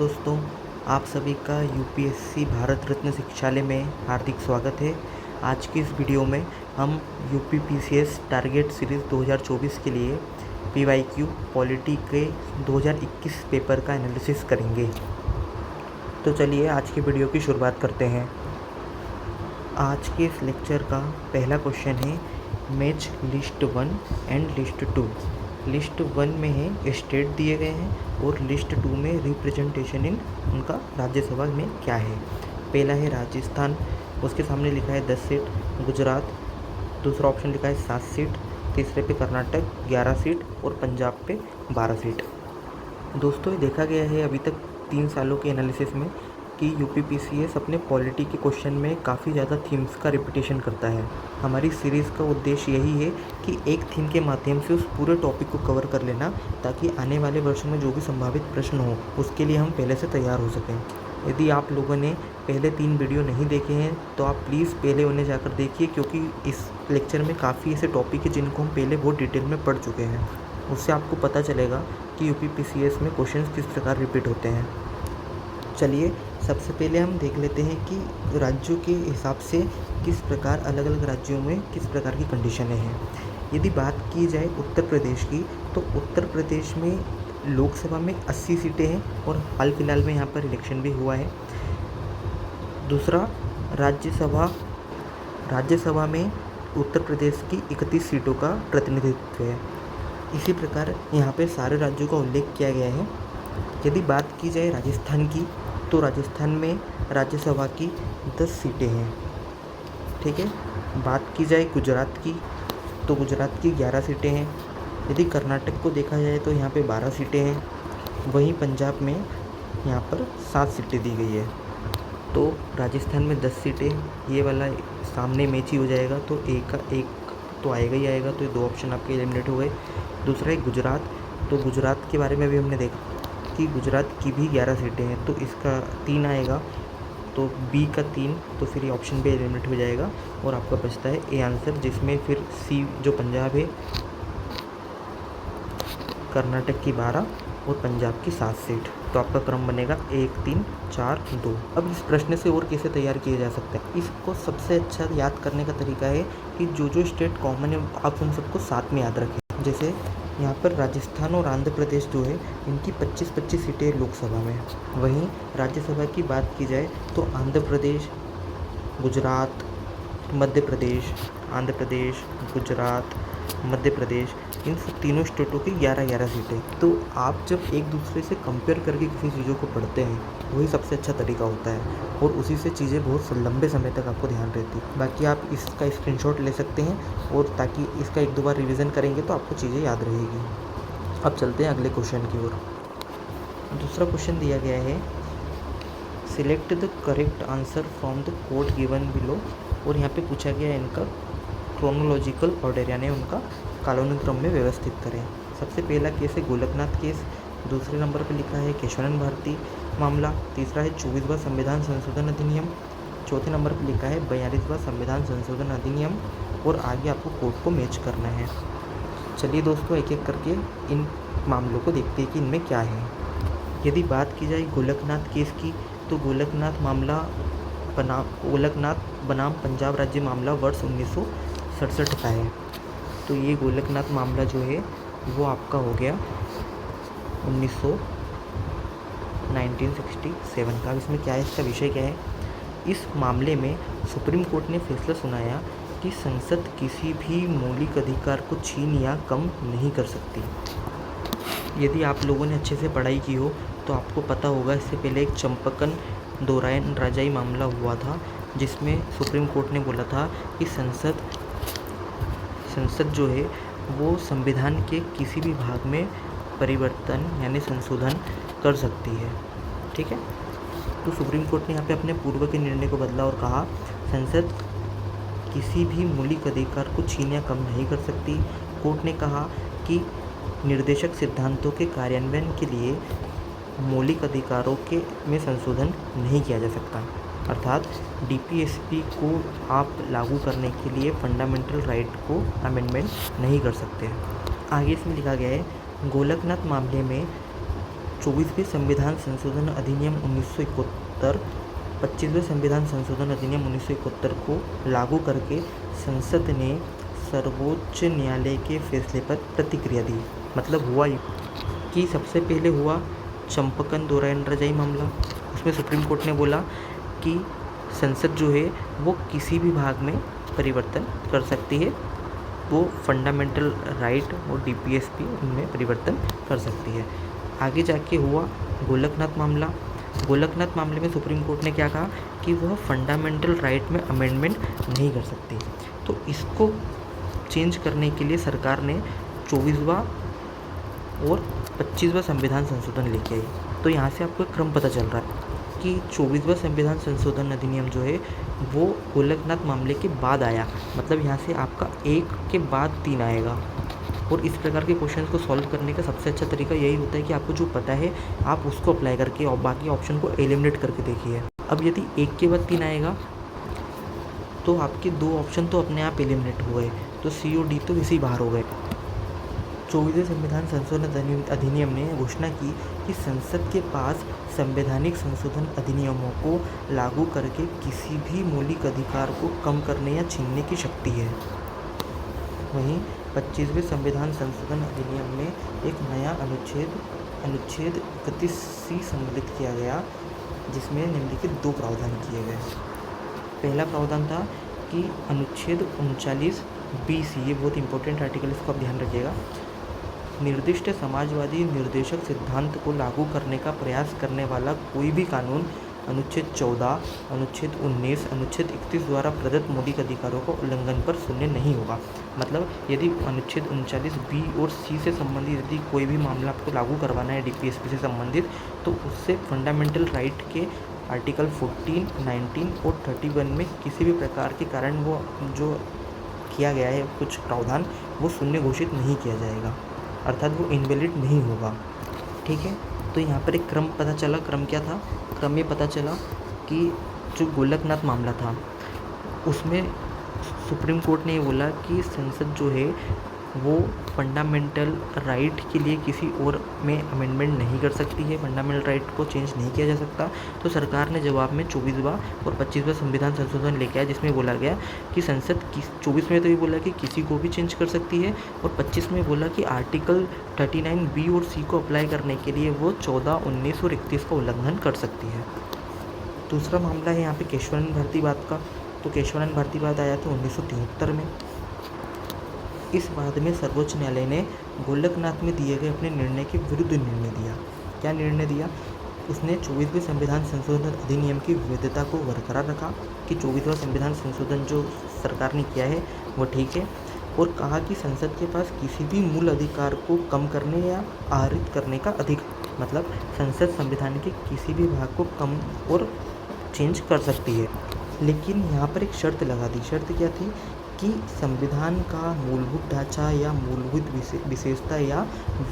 दोस्तों, आप सभी का यूपीएससी भारत रत्न शिक्षालय में हार्दिक स्वागत है। आज की इस वीडियो में हम यूपी पीसीएस टारगेट सीरीज़ 2024 के लिए पीवाईक्यू पॉलिटी के 2021 पेपर का एनालिसिस करेंगे। तो चलिए आज की वीडियो की शुरुआत करते हैं। आज के इस लेक्चर का पहला क्वेश्चन है match list 1 and list 2। List 1 में है स्टेट दिए गए हैं और लिस्ट 2 में रिप्रेजेंटेशन इन उनका राज्यसभा में क्या है। पहला है राजस्थान, उसके सामने लिखा है 10 सीट। गुजरात दूसरा ऑप्शन लिखा है 7 सीट। तीसरे पे कर्नाटक 11 सीट और पंजाब पे 12 सीट। दोस्तों, ये देखा गया है अभी तक 3 सालों के एनालिसिस में कि यूपी पीसीएस अपने पॉलिटी के क्वेश्चन में काफ़ी ज़्यादा थीम्स का रिपीटेशन करता है। हमारी सीरीज़ का उद्देश्य यही है कि एक थीम के माध्यम से उस पूरे टॉपिक को कवर कर लेना, ताकि आने वाले वर्षों में जो भी संभावित प्रश्न हो उसके लिए हम पहले से तैयार हो सकें। यदि आप लोगों ने पहले 3 वीडियो नहीं देखे हैं तो आप प्लीज़ पहले उन्हें जाकर देखिए, क्योंकि इस लेक्चर में काफ़ी ऐसे टॉपिक हैं जिनको हम पहले बहुत डिटेल में पढ़ चुके हैं। उससे आपको पता चलेगा कि यूपी पीसीएस में क्वेश्चंस किस प्रकार रिपीट होते हैं। चलिए सबसे पहले हम देख लेते हैं कि राज्यों के हिसाब से किस प्रकार अलग अलग राज्यों में किस प्रकार की कंडीशनें हैं। यदि बात की जाए उत्तर प्रदेश की, तो उत्तर प्रदेश में लोकसभा में 80 सीटें हैं और हाल फिलहाल में यहाँ पर इलेक्शन भी हुआ है। दूसरा, राज्यसभा में उत्तर प्रदेश की 31 सीटों का प्रतिनिधित्व है। इसी प्रकार यहाँ पे सारे राज्यों का उल्लेख किया गया है। यदि बात की जाए राजस्थान की, तो राजस्थान में राज्यसभा की 10 सीटें हैं। ठीक है। बात की जाए गुजरात की, तो गुजरात की 11 सीटें हैं। यदि कर्नाटक को देखा जाए तो यहाँ पे 12 सीटें हैं। वहीं पंजाब में यहाँ पर 7 सीटें दी गई है। तो राजस्थान में 10 सीटें, ये वाला सामने मैच ही हो जाएगा, तो एक का एक तो आएगा ही आएगा। तो ये 2 ऑप्शन आपके एलिमिनेट हो गए। दूसरा है गुजरात, तो गुजरात के बारे में भी हमने देखा कि गुजरात की भी 11 सीटें हैं, तो इसका 3 आएगा, तो बी का 3, तो फिर ये ऑप्शन भी एलिमिनेट हो जाएगा और आपका बचता है ए आंसर, जिसमें फिर सी जो पंजाब है, कर्नाटक की 12 और पंजाब की 7 सीट। तो आपका क्रम बनेगा 1 3 4 2। अब इस प्रश्न से और कैसे तैयार किया जा सकता है, इसको सबसे अच्छा याद करने का तरीका है कि जो स्टेट कॉमन है आप उन सबको साथ में याद रखें। जैसे यहाँ पर राजस्थान और आंध्र प्रदेश जो है, इनकी 25-25 सीटें लोकसभा में। वहीं राज्यसभा की बात की जाए तो आंध्र प्रदेश, गुजरात, मध्य प्रदेश, आंध्र प्रदेश, गुजरात, मध्य प्रदेश, इन सब तीनों स्टेटों की 11-11 सीटें। तो आप जब एक दूसरे से कंपेयर करके किसी चीज़ों को पढ़ते हैं, वही सबसे अच्छा तरीका होता है और उसी से चीज़ें बहुत लंबे समय तक आपको ध्यान रहती है। बाकी आप इसका स्क्रीनशॉट ले सकते हैं और ताकि इसका 1-2 बार रिवीजन करेंगे तो आपको चीज़ें याद रहेगी। अब चलते हैं अगले क्वेश्चन की ओर। दूसरा क्वेश्चन दिया गया है select the correct answer from the code given below, और यहाँ पे पूछा गया है इनका क्रोनोलॉजिकल ऑर्डर, यानी उनका कालानुक्रम में व्यवस्थित करें। सबसे पहला केस है गोलकनाथ केस, दूसरे नंबर पर लिखा है केशवानंद भारती मामला, तीसरा है 24वां संविधान संशोधन अधिनियम, चौथे नंबर पर लिखा है 42वां संविधान संशोधन अधिनियम, और आगे आपको कोड को मैच करना है। चलिए दोस्तों, एक एक करके इन मामलों को देखते हैं कि इनमें क्या है। यदि बात की जाए गोलकनाथ केस की, तो गोलकनाथ बनाम पंजाब राज्य मामला वर्ष 1967 का है। तो ये गोलकनाथ मामला जो है वो आपका हो गया 1967 का। इसमें क्या है, इसका विषय क्या है? इस मामले में सुप्रीम कोर्ट ने फैसला सुनाया कि संसद किसी भी मौलिक अधिकार को छीन या कम नहीं कर सकती। यदि आप लोगों ने अच्छे से पढ़ाई की हो तो आपको पता होगा, इससे पहले एक चंपकन दोरायन राजाई मामला हुआ था, जिसमें सुप्रीम कोर्ट ने बोला था कि संसद जो है वो संविधान के किसी भी भाग में परिवर्तन यानी संशोधन कर सकती है। ठीक है। तो सुप्रीम कोर्ट ने यहाँ पे अपने पूर्व के निर्णय को बदला और कहा संसद किसी भी मौलिक अधिकार को छीन या कम नहीं कर सकती। कोर्ट ने कहा कि निर्देशक सिद्धांतों के कार्यान्वयन के लिए मौलिक अधिकारों के में संशोधन नहीं किया जा सकता, अर्थात डीपीएसपी को आप लागू करने के लिए फंडामेंटल राइट को अमेंडमेंट नहीं कर सकते। आगे इसमें लिखा गया है गोलकनाथ मामले में 24वें संविधान संशोधन अधिनियम 1971, 25वें संविधान संशोधन अधिनियम 1971 को लागू करके संसद ने सर्वोच्च न्यायालय के फैसले पर प्रतिक्रिया दी। मतलब हुआ कि सबसे पहले हुआ चंपकन दोरायन रजाई मामला। उसमें सुप्रीम कोर्ट ने बोला कि संसद जो है वो किसी भी भाग में परिवर्तन कर सकती है, वो फंडामेंटल राइट और डीपीएसपी उनमें परिवर्तन कर सकती है। आगे जाके हुआ गोलकनाथ मामला। गोलकनाथ मामले में सुप्रीम कोर्ट ने क्या कहा कि वह फंडामेंटल राइट में अमेंडमेंट नहीं कर सकती। तो इसको चेंज करने के लिए सरकार ने 24वां और 25वां संविधान संशोधन लेके आई। तो यहाँ से आपको एक क्रम पता चल रहा है कि 24वां संविधान संशोधन अधिनियम जो है वो गोलकनाथ मामले के बाद आया। मतलब यहाँ से आपका एक के बाद 3 आएगा। और इस प्रकार के क्वेश्चन को सॉल्व करने का सबसे अच्छा तरीका यही होता है कि आपको जो पता है आप उसको अप्लाई करके और बाकी ऑप्शन को एलिमिनेट करके देखिए। अब यदि एक के बाद 3 आएगा तो आपके 2 ऑप्शन तो अपने आप एलिमिनेट हो गए, तो सी और डी तो इसी बाहर हो गए। 24वें संविधान संशोधन अधिनियम ने घोषणा की कि संसद के पास संवैधानिक संशोधन अधिनियमों को लागू करके किसी भी मौलिक अधिकार को कम करने या छीनने की शक्ति है। वहीं 25वें संविधान संशोधन अधिनियम में एक नया अनुच्छेद 31C सम्मिलित किया गया, जिसमें निम्नलिखित 2 प्रावधान किए गए। पहला प्रावधान था कि अनुच्छेद 39B ये बहुत इंपॉर्टेंट आर्टिकल, इसको आप ध्यान रखिएगा। निर्दिष्ट समाजवादी निर्देशक सिद्धांत को लागू करने का प्रयास करने वाला कोई भी कानून अनुच्छेद 14, अनुच्छेद 19, अनुच्छेद 31 द्वारा प्रदत्त मौलिक अधिकारों का उल्लंघन पर शून्य नहीं होगा। मतलब यदि अनुच्छेद 39B और C से संबंधित यदि कोई भी मामला आपको लागू करवाना है डीपीएसपी से संबंधित, तो उससे फंडामेंटल राइट के आर्टिकल 14, 19 और 31 में किसी भी प्रकार के कारण वो जो किया गया है कुछ प्रावधान वो शून्य घोषित नहीं किया जाएगा, अर्थात वो इनवैलिड नहीं होगा। ठीक है, तो यहाँ पर एक क्रम पता चला। क्रम क्या था? क्रम ये पता चला कि जो गोलकनाथ मामला था उसमें सुप्रीम कोर्ट ने ये बोला कि संसद जो है वो फंडामेंटल राइट के लिए किसी और में अमेंडमेंट नहीं कर सकती है, फंडामेंटल राइट को चेंज नहीं किया जा सकता। तो सरकार ने जवाब में 24वां और 25वां संविधान संशोधन लेके आया, जिसमें बोला गया कि संसद 24 में तो ये बोला कि किसी को भी चेंज कर सकती है, और 25 में बोला कि आर्टिकल 39B और C को अप्लाई करने के लिए वो 14, 19 और 31 का उल्लंघन कर सकती है। दूसरा मामला है यहाँ पे केशवानंद भारती वाद का। तो केशवानंद भारती वाद आया था 1973 में। इस वाद में सर्वोच्च न्यायालय ने गोलकनाथ में दिए गए अपने निर्णय के विरुद्ध निर्णय दिया। क्या निर्णय दिया? उसने 24वें संविधान संशोधन अधिनियम की वैधता को बरकरार रखा कि 24वां संविधान संशोधन जो सरकार ने किया है वो ठीक है, और कहा कि संसद के पास किसी भी मूल अधिकार को कम करने या आहरित करने का अधिकार, मतलब संसद संविधान के किसी भी भाग को कम और चेंज कर सकती है। लेकिन यहाँ पर एक शर्त लगा दी। शर्त क्या थी? कि संविधान का मूलभूत ढांचा या मूलभूत विशेषता या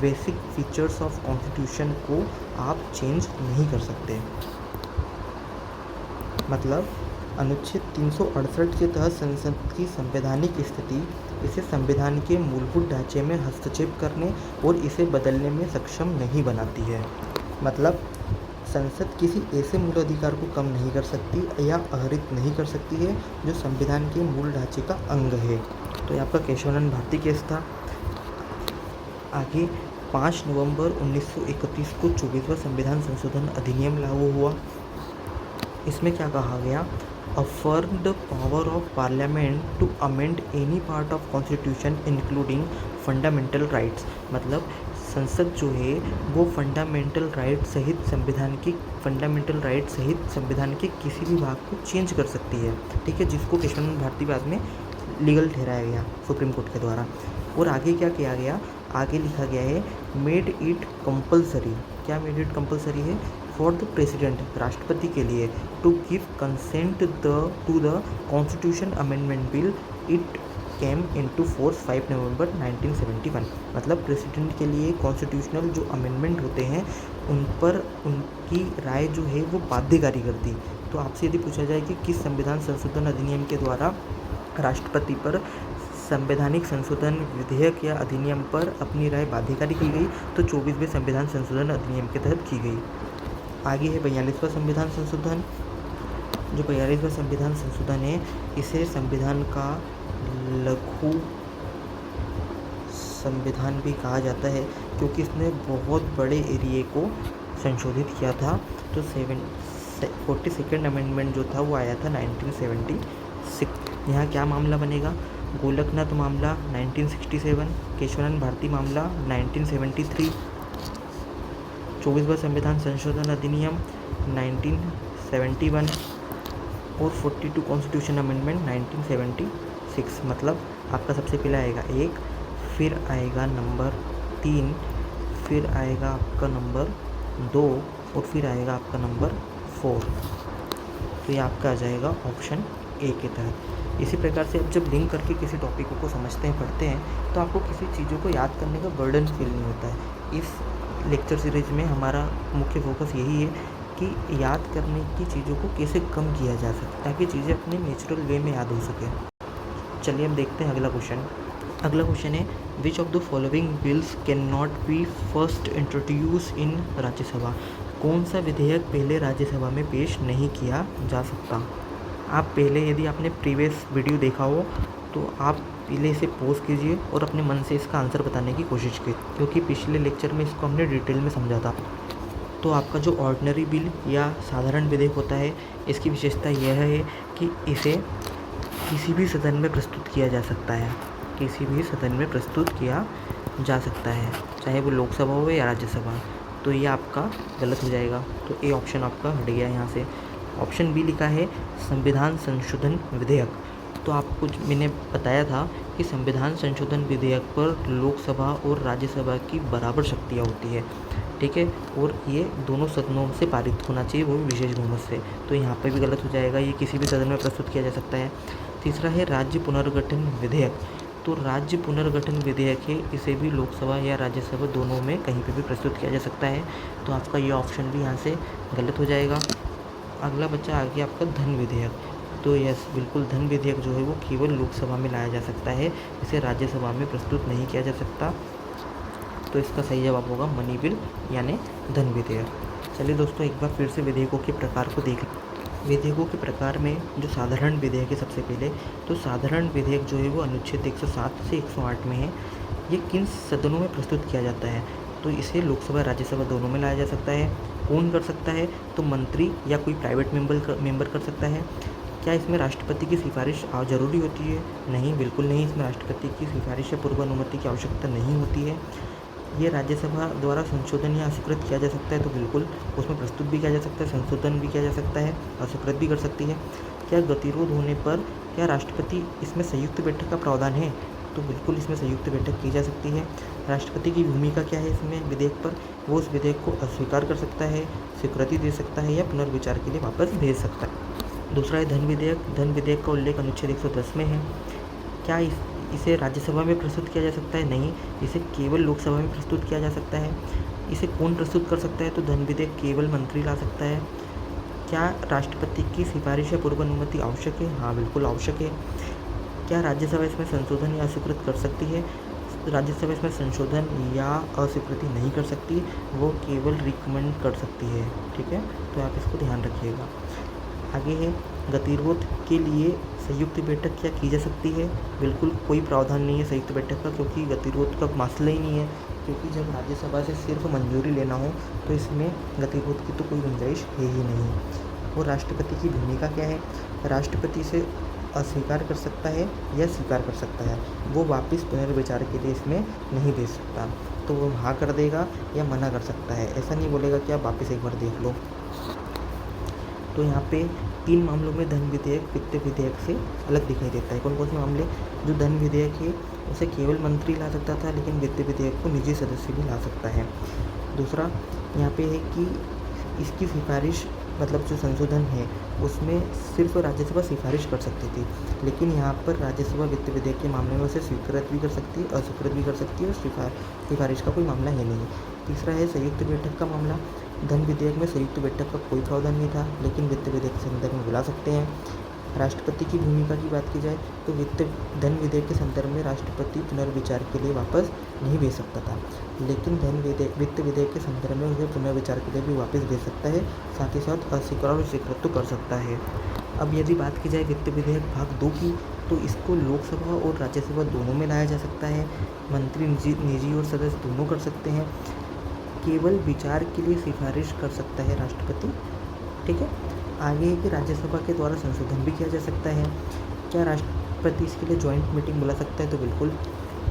बेसिक फीचर्स ऑफ कॉन्स्टिट्यूशन को आप चेंज नहीं कर सकते। मतलब अनुच्छेद 368 के तहत संसद की संवैधानिक स्थिति इसे संविधान के मूलभूत ढांचे में हस्तक्षेप करने और इसे बदलने में सक्षम नहीं बनाती है। मतलब संसद किसी ऐसे मूल अधिकार को कम नहीं कर सकती या आहरित नहीं कर सकती है जो संविधान के मूल ढांचे का अंग है। तो ये आपका केशवानंद भारती केस था। आगे 5 नवंबर 1931 को 24वां संविधान संशोधन अधिनियम लागू हुआ। इसमें क्या कहा गया? affirmed the power of parliament to amend any part of constitution including fundamental rights। मतलब संसद जो है वो फंडामेंटल राइट सहित संविधान के किसी भी भाग को चेंज कर सकती है। ठीक है, जिसको केशवानंद भारती बाद में लीगल ठहराया गया सुप्रीम कोर्ट के द्वारा। और आगे क्या किया गया? आगे लिखा गया है मेड इट कंपलसरी। क्या मेड इट कंपलसरी है? फॉर द प्रेसिडेंट, राष्ट्रपति के लिए, to give consent to the constitution amendment bill it came into force 5 November 1971। मतलब प्रेसिडेंट के लिए कॉन्स्टिट्यूशनल जो अमेंडमेंट होते हैं उन पर उनकी राय जो है वो बाध्यकारी करती। तो आपसे यदि पूछा जाए कि किस संविधान संशोधन अधिनियम के द्वारा राष्ट्रपति पर संवैधानिक संशोधन विधेयक या अधिनियम पर अपनी राय बाध्यकारी की गई, तो 24वें संविधान संशोधन अधिनियम के तहत की गई। आगे है 42वां संविधान संशोधन। जो 42वां संविधान संशोधन है, इसे संविधान का लघु संविधान भी कहा जाता है, क्योंकि इसने बहुत बड़े एरिया को संशोधित किया था। तो 42nd अमेंडमेंट जो था वो आया था 1976। यहाँ क्या मामला बनेगा? गोलकनाथ मामला 1967, केशवानंद भारती मामला 1973, 24वां संविधान संशोधन अधिनियम 1971 और 42 कॉन्स्टिट्यूशन अमेंडमेंट 1976। मतलब आपका सबसे पहले आएगा 1, फिर आएगा नंबर 3, फिर आएगा आपका नंबर 2 और फिर आएगा आपका नंबर 4। तो ये आपका आ जाएगा ऑप्शन ए के तहत। इसी प्रकार से अब जब लिंक करके किसी टॉपिक को समझते हैं, पढ़ते हैं, तो आपको किसी चीज़ों को याद करने का बर्डन फील नहीं होता है। इस लेक्चर सीरीज में हमारा मुख्य फोकस यही है कि याद करने की चीज़ों को कैसे कम किया जा सके, ताकि चीज़ें अपने नेचुरल वे में याद हो सके। चलिए अब देखते हैं अगला क्वेश्चन। अगला क्वेश्चन है, विच of the following bills can not be first introduce इन राज्यसभा? कौन सा विधेयक पहले राज्यसभा में पेश नहीं किया जा सकता? आप पहले, यदि आपने प्रीवियस वीडियो देखा हो तो आप पहले इसे पॉज कीजिए और अपने मन से इसका आंसर बताने की कोशिश कीजिए, क्योंकि पिछले लेक्चर में इसको हमने डिटेल में समझा था। तो आपका जो ऑर्डिनरी बिल या साधारण विधेयक होता है, इसकी विशेषता यह है कि इसे किसी भी सदन में प्रस्तुत किया जा सकता है। किसी भी सदन में प्रस्तुत किया जा सकता है, चाहे वो लोकसभा हो या राज्यसभा। तो ये आपका गलत हो जाएगा। तो ए ऑप्शन आपका हट गया यहाँ से। ऑप्शन बी लिखा है संविधान संशोधन विधेयक। तो आपको मैंने बताया था कि संविधान संशोधन विधेयक पर लोकसभा और राज्यसभा की बराबर शक्तियाँ होती है, ठीक है, और ये दोनों सदनों से पारित होना चाहिए, वो भी विशेष बहुमत से। तो यहाँ पे भी गलत हो जाएगा, ये किसी भी सदन में प्रस्तुत किया जा सकता है। तीसरा है राज्य पुनर्गठन विधेयक। तो राज्य पुनर्गठन विधेयक है, इसे भी लोकसभा या राज्यसभा दोनों में कहीं पे भी प्रस्तुत किया जा सकता है। तो आपका ये ऑप्शन भी यहाँ से गलत हो जाएगा। अगला बच्चा आगे आपका धन विधेयक। तो यस, बिल्कुल, धन विधेयक जो है वो केवल लोकसभा में लाया जा सकता है, इसे राज्यसभा में प्रस्तुत नहीं किया जा सकता। तो इसका सही जवाब होगा मनी बिल यानी धन विधेयक। चलिए दोस्तों, एक बार फिर से विधेयकों के प्रकार को देख। विधेयकों के प्रकार में जो साधारण विधेयक है, सबसे पहले तो साधारण विधेयक जो है वो अनुच्छेद 107 से 108 में है। ये किन सदनों में प्रस्तुत किया जाता है? तो इसे लोकसभा राज्यसभा दोनों में लाया जा सकता है। कौन कर सकता है? तो मंत्री या कोई प्राइवेट मेंबर कर सकता है। क्या इसमें राष्ट्रपति की सिफारिश जरूरी होती है? नहीं, बिल्कुल नहीं, इसमें राष्ट्रपति की सिफारिश या पूर्व अनुमति की आवश्यकता नहीं होती है। ये राज्यसभा द्वारा संशोधन या अस्वीकृत किया जा सकता है, तो बिल्कुल उसमें प्रस्तुत भी किया जा सकता है, संशोधन भी किया जा सकता है, अस्वीकृत भी कर सकती है। क्या गतिरोध होने पर क्या राष्ट्रपति इसमें संयुक्त बैठक का प्रावधान है? तो बिल्कुल इसमें संयुक्त बैठक की जा सकती है। राष्ट्रपति की भूमिका क्या है इसमें विधेयक पर? वो उस विधेयक को अस्वीकार कर सकता है, स्वीकृति दे सकता है या पुनर्विचार के लिए वापस भेज सकता है। दूसरा है धन विधेयक। धन विधेयक का उल्लेख अनुच्छेद 110 में है। क्या इसे राज्यसभा में प्रस्तुत किया जा सकता है? नहीं, इसे केवल लोकसभा में प्रस्तुत किया जा सकता है। इसे कौन प्रस्तुत कर सकता है? तो धन विधेयक केवल मंत्री ला सकता है। क्या राष्ट्रपति की सिफारिश या पूर्व अनुमति आवश्यक है? हाँ, बिल्कुल आवश्यक है। क्या राज्यसभा इसमें संशोधन या अस्वीकृत कर सकती है? राज्यसभा इसमें संशोधन या अस्वीकृति नहीं कर सकती, वो केवल रिकमेंड कर सकती है, ठीक है। तो आप इसको ध्यान रखिएगा। आगे है गतिरोध के लिए संयुक्त बैठक क्या की जा सकती है? बिल्कुल कोई प्रावधान नहीं है संयुक्त बैठक का, क्योंकि गतिरोध का मसला ही नहीं है, क्योंकि जब राज्यसभा से सिर्फ मंजूरी लेना हो तो इसमें गतिरोध की तो कोई गुंजाइश है ही नहीं। और राष्ट्रपति की भूमिका क्या है? राष्ट्रपति से अस्वीकार कर सकता है या स्वीकार कर सकता है, वो वापस पुनर्विचार के लिए इसमें नहीं दे सकता। तो वो हाँ कर देगा या मना कर सकता है, ऐसा नहीं बोलेगा कि आप वापस एक बार देख लो। तो यहाँ पे 3 मामलों में धन विधेयक वित्त विधेयक से अलग दिखाई देता है। कौन कौन से मामले? जो धन विधेयक है उसे केवल मंत्री ला सकता था, लेकिन वित्त विधेयक को निजी सदस्य भी ला सकता है। दूसरा यहाँ पे है कि इसकी सिफारिश, मतलब जो संशोधन है उसमें सिर्फ राज्यसभा सिफारिश कर सकती थी, लेकिन यहाँ पर राज्यसभा वित्त विधेयक के मामले में उसे स्वीकृत भी कर सकती है, अस्वीकृत भी कर सकती है, और सिफारिश का कोई मामला है नहीं। तीसरा है संयुक्त बैठक का मामला। धन विधेयक में संयुक्त बैठक का कोई प्रावधान नहीं था, लेकिन वित्त विधेयक के संदर्भ में बुला सकते हैं। राष्ट्रपति की भूमिका की बात की जाए तो धन विधेयक के संदर्भ में राष्ट्रपति पुनर्विचार के लिए वापस नहीं भेज सकता था, लेकिन वित्त विधेयक के संदर्भ में उसे पुनर्विचार के लिए भी वापस भेज सकता है, साथ ही साथ अस्वीकार और स्वीकृत तो कर सकता है। अब यदि बात की जाए वित्त विधेयक भाग 2 की, तो इसको लोकसभा और राज्यसभा दोनों में लाया जा सकता है। मंत्री निजी और सदस्य दोनों कर सकते हैं। केवल विचार के लिए सिफारिश कर सकता है राष्ट्रपति। ठीक है, आगे है कि राज्यसभा के द्वारा संशोधन भी किया जा सकता है। क्या राष्ट्रपति इसके लिए जॉइंट मीटिंग बुला सकता है? तो बिल्कुल।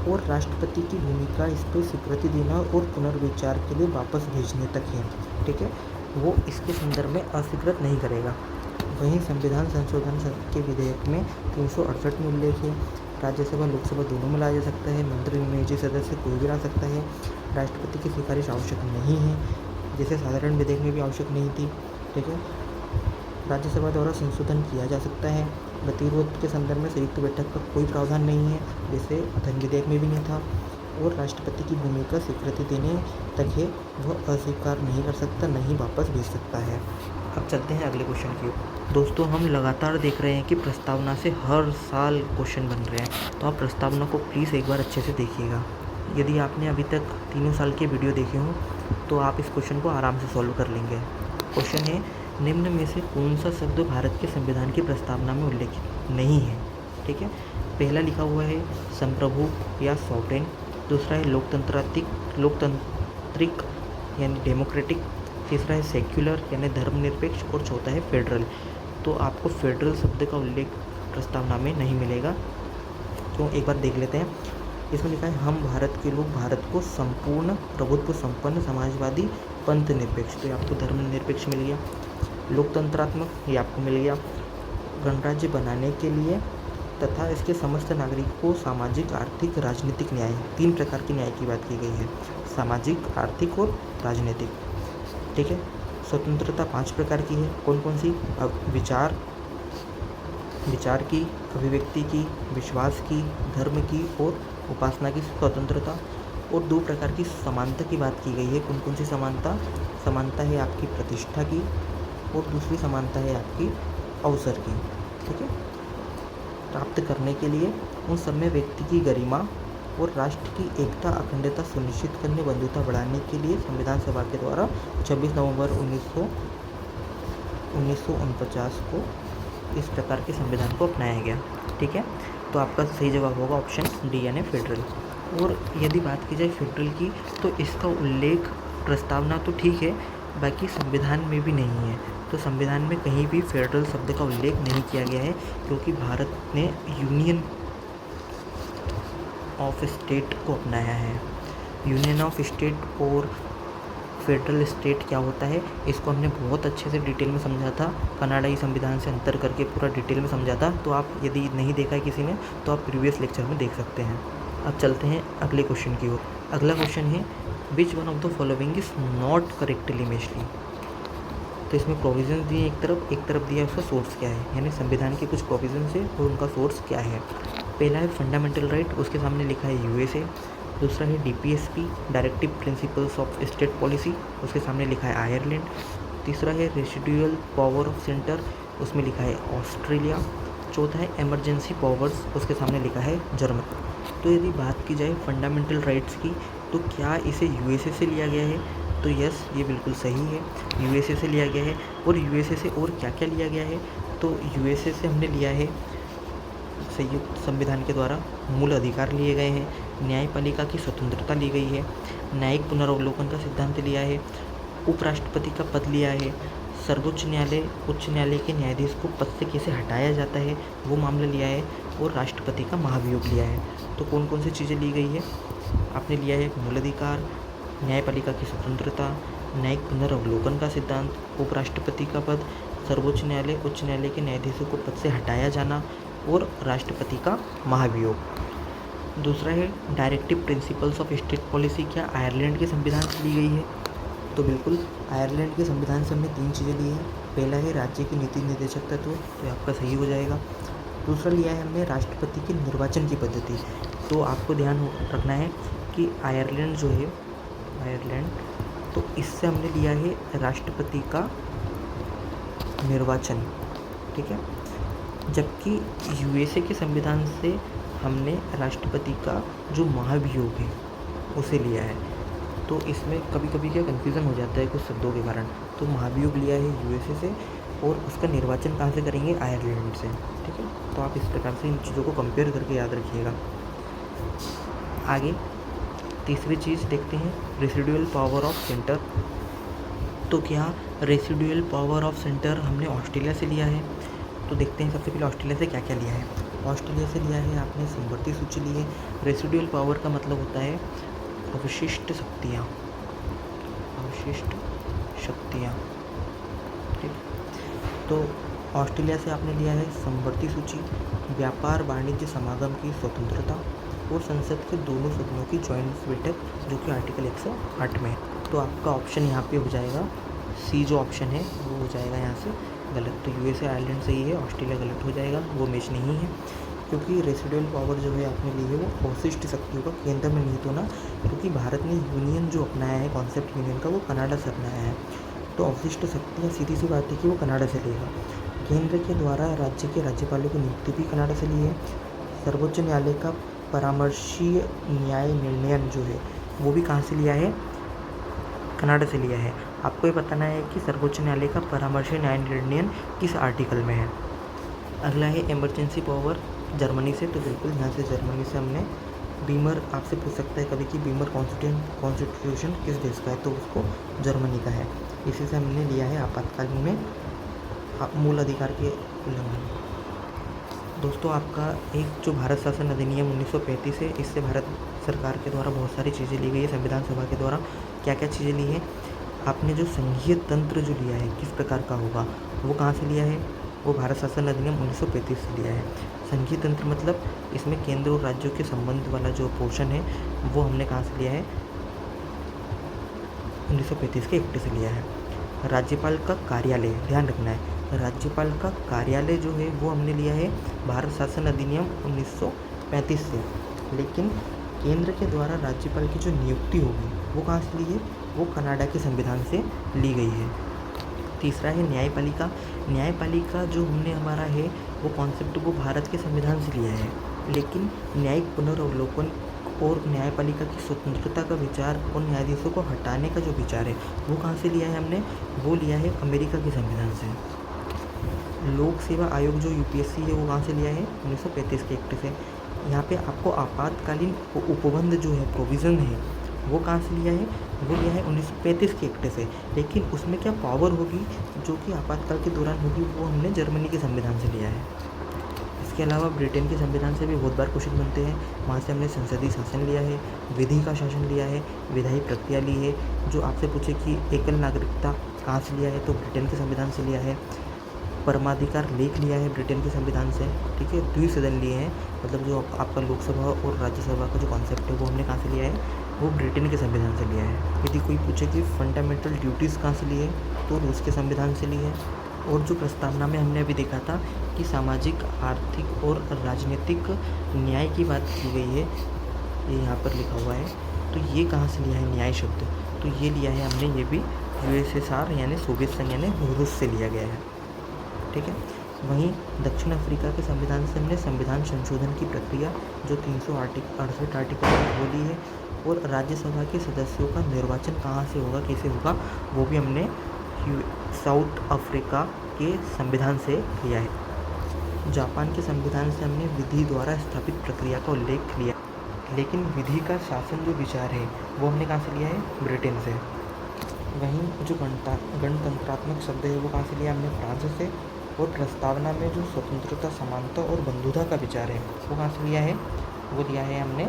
और राष्ट्रपति की भूमिका इस पर स्वीकृति देना और पुनर्विचार के लिए वापस भेजने तक है। ठीक है, वो इसके संदर्भ में अस्वीकृत नहीं करेगा। वहीं संविधान संशोधन के विधेयक में 368 में उल्लेख है। राज्यसभा लोकसभा दोनों में लाया जा सकता है। मंत्री निजी सदस्य कोई भी ला सकता है। राष्ट्रपति की सिफारिश आवश्यक नहीं है, जैसे साधारण विधेयक में भी आवश्यक नहीं थी। ठीक है, राज्यसभा द्वारा संशोधन किया जा सकता है। गतिरोध के संदर्भ में संयुक्त बैठक का कोई प्रावधान नहीं है, जैसे धन विधेयक में भी नहीं था। और राष्ट्रपति की भूमिका स्वीकृति देने तक है, वह अस्वीकार नहीं कर सकता, नहीं वापस भेज सकता है। अब चलते हैं अगले क्वेश्चन की ओर। दोस्तों, हम लगातार देख रहे हैं कि प्रस्तावना से हर साल क्वेश्चन बन रहे हैं, तो आप प्रस्तावना को प्लीज़ एक बार अच्छे से देखिएगा। यदि आपने अभी तक 3 साल के वीडियो देखे हों तो आप इस क्वेश्चन को आराम से सॉल्व कर लेंगे। क्वेश्चन है, निम्न में से कौन सा शब्द भारत के संविधान की प्रस्तावना में उल्लेखित नहीं है? ठीक है, पहला लिखा हुआ है संप्रभु या सॉवरेन, दूसरा है लोकतांत्रिक यानी डेमोक्रेटिक, तीसरा है सेक्युलर यानी धर्मनिरपेक्ष, और चौथा है फेडरल। तो आपको फेडरल शब्द का उल्लेख प्रस्तावना में नहीं मिलेगा। तो एक बार देख लेते हैं। इसमें लिखा है, हम भारत के लोग भारत को संपूर्ण प्रभुत्व संपन्न समाजवादी पंथ निरपेक्ष, तो ये आपको धर्मनिरपेक्ष मिल गया। लोकतंत्रात्मक, ये आपको मिल गया। गणराज्य बनाने के लिए तथा इसके समस्त नागरिकों को सामाजिक, आर्थिक, राजनीतिक न्याय, 3 प्रकार के न्याय की बात की गई है, सामाजिक, आर्थिक और राजनीतिक। ठीक है, स्वतंत्रता 5 प्रकार की है। कौन कौन सी? विचार की, अभिव्यक्ति की, विश्वास की, धर्म की और उपासना की स्वतंत्रता। और 2 प्रकार की समानता की बात की गई है। कौन कौन सी समानता? समानता है आपकी प्रतिष्ठा की और दूसरी समानता है आपकी अवसर की। ठीक है, प्राप्त करने के लिए उन सब में व्यक्ति की गरिमा और राष्ट्र की एकता, अखंडता सुनिश्चित करने, बंधुता बढ़ाने के लिए संविधान सभा के द्वारा 26 नवंबर 1949 को इस प्रकार के संविधान को अपनाया गया। ठीक है, तो आपका सही जवाब होगा ऑप्शन डी यानी फेडरल। और यदि बात की जाए फेडरल की, तो इसका उल्लेख प्रस्तावना तो ठीक है, बाकी संविधान में भी नहीं है। तो संविधान में कहीं भी फेडरल शब्द का उल्लेख नहीं किया गया है, क्योंकि भारत ने यूनियन ऑफ स्टेट को अपनाया है। यूनियन ऑफ स्टेट और फेडरल स्टेट क्या होता है, इसको हमने बहुत अच्छे से डिटेल में समझा था, कनाडाई संविधान से अंतर करके पूरा डिटेल में समझा था। तो आप यदि नहीं देखा है किसी ने तो आप प्रीवियस लेक्चर में देख सकते हैं। अब चलते हैं अगले क्वेश्चन की ओर। अगला क्वेश्चन है, which one of the following is not correctly mentioned. तो इसमें प्रोविजंस दिए एक तरफ दिया है उसका सोर्स क्या है, यानी संविधान के कुछ प्रोविजंस है और उनका सोर्स क्या है। पहला है फंडामेंटल राइट, उसके सामने लिखा है यूएसए। दूसरा है DPSP, directive principles of state policy, उसके सामने लिखा है आयरलैंड। तीसरा है रेसिडुअल पावर ऑफ सेंटर, उसमें लिखा है ऑस्ट्रेलिया। चौथा है इमरजेंसी पावर्स, उसके सामने लिखा है जर्मनी। तो यदि बात की जाए फंडामेंटल राइट्स की, तो क्या इसे यूएसए से लिया गया है? तो यस, ये बिल्कुल सही है, यूएसए से लिया गया है। और यूएसए से और क्या क्या लिया गया है? तो यूएसए से हमने लिया है संयुक्त संविधान के द्वारा मूल अधिकार लिए गए हैं, न्यायपालिका की स्वतंत्रता ली गई है, न्यायिक पुनरावलोकन का सिद्धांत लिया है, उपराष्ट्रपति का पद लिया है, सर्वोच्च न्यायालय उच्च न्यायालय के न्यायाधीश को पद से कैसे हटाया जाता है वो मामला लिया है, और राष्ट्रपति का महाभियोग लिया है। तो कौन कौन सी चीज़ें ली गई है? आपने लिया है मूल अधिकार, न्यायपालिका की स्वतंत्रता, न्यायिक पुनरावलोकन का सिद्धांत, उपराष्ट्रपति का पद, सर्वोच्च न्यायालय उच्च न्यायालय के न्यायाधीशों को पद से हटाया जाना और राष्ट्रपति का महाभियोग। दूसरा है directive principles of state policy, क्या आयरलैंड के संविधान से ली गई है? तो बिल्कुल, आयरलैंड के संविधान से हमने 3 चीज़ें ली हैं। पहला है राज्य की नीति निर्देशक तत्व, तो आपका सही हो जाएगा। दूसरा लिया है हमने राष्ट्रपति के निर्वाचन की पद्धति। तो आपको ध्यान रखना है कि आयरलैंड जो है, तो इससे हमने लिया है राष्ट्रपति का निर्वाचन। ठीक है, जबकि यूएसए के संविधान से हमने राष्ट्रपति का जो महाभियोग है उसे लिया है। तो इसमें कभी कभी क्या कन्फ्यूज़न हो जाता है कुछ शब्दों के कारण। तो महाभियोग लिया है यूएसए से और उसका निर्वाचन कहाँ से करेंगे, आयरलैंड से। ठीक है, तो आप इस प्रकार से इन चीज़ों को कंपेयर करके याद रखिएगा। आगे तीसरी चीज़ देखते हैं, रेसिडुअल पावर ऑफ सेंटर। तो क्या रेसिडुअल पावर ऑफ सेंटर हमने ऑस्ट्रेलिया से लिया है? तो देखते हैं सबसे पहले ऑस्ट्रेलिया से क्या क्या लिया है। ऑस्ट्रेलिया से लिया है आपने समवर्ती सूची ली है। रेसिडुअल पावर का मतलब होता है अवशिष्ट शक्तियाँ, अवशिष्ट शक्तियाँ। ठीक, तो ऑस्ट्रेलिया से आपने लिया है समवर्ती सूची, व्यापार वाणिज्य समागम की स्वतंत्रता और संसद के दोनों सदनों की ज्वाइंट बैठक, जो कि आर्टिकल 108 में है। तो आपका ऑप्शन यहाँ पे हो जाएगा सी, जो ऑप्शन है वो हो जाएगा यहाँ से गलत। तो यूएसए आयरलैंड सही है, ऑस्ट्रेलिया गलत हो जाएगा, वो मैच नहीं है। क्योंकि रेसिडुअल पावर जो है आपने ली है वो अवशिष्ट शक्तियों का केंद्र में निहित होना, क्योंकि भारत ने यूनियन जो अपनाया है, कॉन्सेप्ट यूनियन का, वो कनाडा से अपनाया है। तो अवशिष्ट शक्तियाँ सीधी सी बात है कि वो कनाडा से लेगा। केंद्र के द्वारा राज्य के राज्यपालों की नियुक्ति भी कनाडा से ली है। सर्वोच्च न्यायालय का परामर्शीय न्याय निर्णयन जो है वो भी कहाँ से लिया है, कनाडा से लिया है। आपको ये बताना है कि सर्वोच्च न्यायालय का परामर्शीय न्याय निर्णयन किस आर्टिकल में है। अगला है इमरजेंसी पावर, जर्मनी से। तो बिल्कुल यहाँ से जर्मनी से हमने बीमर, आपसे पूछ सकता है कभी कि बीमर कॉन्स्टिट्यूशन किस देश का है, तो उसको जर्मनी का है। इसी से हमने लिया है आपातकालीन में मूल अधिकार के उल्लंघन। दोस्तों आपका एक जो भारत शासन अधिनियम 1935 है, इससे भारत सरकार के द्वारा बहुत सारी चीज़ें ली गई है। संविधान सभा के द्वारा क्या क्या चीज़ें ली है, आपने जो संघीय तंत्र जो लिया है किस प्रकार का होगा, वो कहाँ से लिया है, वो भारत शासन अधिनियम 1935 से लिया है। संघीय तंत्र मतलब इसमें केंद्र और राज्यों के संबंध वाला जो पोर्शन है वो हमने कहाँ से लिया है, 1935 के एक्ट से लिया है। राज्यपाल का कार्यालय, ध्यान रखना है, राज्यपाल का कार्यालय जो है वो हमने लिया है भारत शासन अधिनियम 1935 से। लेकिन केंद्र के द्वारा राज्यपाल की जो नियुक्ति होगी वो कहाँ से ली है, वो कनाडा के संविधान से ली गई है। तीसरा है न्यायपालिका। न्यायपालिका जो हमने हमारा है वो कॉन्सेप्ट वो भारत के संविधान से लिया है, लेकिन न्यायिक पुनर्वलोकन और न्यायपालिका की स्वतंत्रता का विचार और न्यायाधीशों को हटाने का जो विचार है वो कहाँ से लिया है हमने, वो लिया है अमेरिका के संविधान से। लोक सेवा आयोग जो यूपीएससी है वो कहाँ से लिया है, 1935 के एक्ट से। यहाँ पे आपको आपातकालीन उपबंध जो है, प्रोविज़न है, वो कहाँ से लिया है, वो लिया है 1935 के एक्ट से। लेकिन उसमें क्या पावर होगी जो कि आपातकाल के दौरान होगी, वो हमने जर्मनी के संविधान से लिया है। इसके अलावा ब्रिटेन के संविधान से भी बहुत बार क्वेश्चन बनते हैं, वहाँ से हमने संसदीय शासन लिया है, विधि का शासन लिया है, विधायी प्रक्रिया ली है। जो आपसे पूछे कि एकल नागरिकता कहाँ से लिया है, तो ब्रिटेन के संविधान से लिया है। परमाधिकार लेख लिया है ब्रिटेन के संविधान से। ठीक है, द्विसदन लिए हैं, मतलब जो आपका लोकसभा और राज्यसभा का जो कॉन्सेप्ट है वो हमने कहाँ से लिया है, वो ब्रिटेन के संविधान से लिया है। यदि कोई पूछे कि फंडामेंटल ड्यूटीज़ कहाँ से ली है, तो रूस के संविधान से ली है। और जो प्रस्तावना में हमने अभी देखा था कि सामाजिक, आर्थिक और राजनीतिक न्याय की बात की गई है, ये यहाँ पर लिखा हुआ है, तो ये कहाँ से लिया है न्याय शब्द, तो ये लिया है हमने, ये भी यूएसएसआर यानी सोवियत संघ यानी रूस से लिया गया है। ठीक है, वहीं दक्षिण अफ्रीका के संविधान से हमने संविधान संशोधन की प्रक्रिया जो 368 आर्टिकल है वो ली है। और राज्यसभा के सदस्यों का निर्वाचन कहाँ से होगा, कैसे होगा, वो भी हमने साउथ अफ्रीका के संविधान से लिया है। जापान के संविधान से हमने विधि द्वारा स्थापित प्रक्रिया का उल्लेख लिया, लेकिन विधि का शासन जो विचार है वो हमने कहाँ से लिया है, ब्रिटेन से। वहीं जो गणतंत्रात्मक शब्द है वो कहाँ से लिया हमने, फ्रांस से। और प्रस्तावना में जो स्वतंत्रता, समानता और बंधुता का विचार है वो कहाँ से लिया है, वो लिया है हमने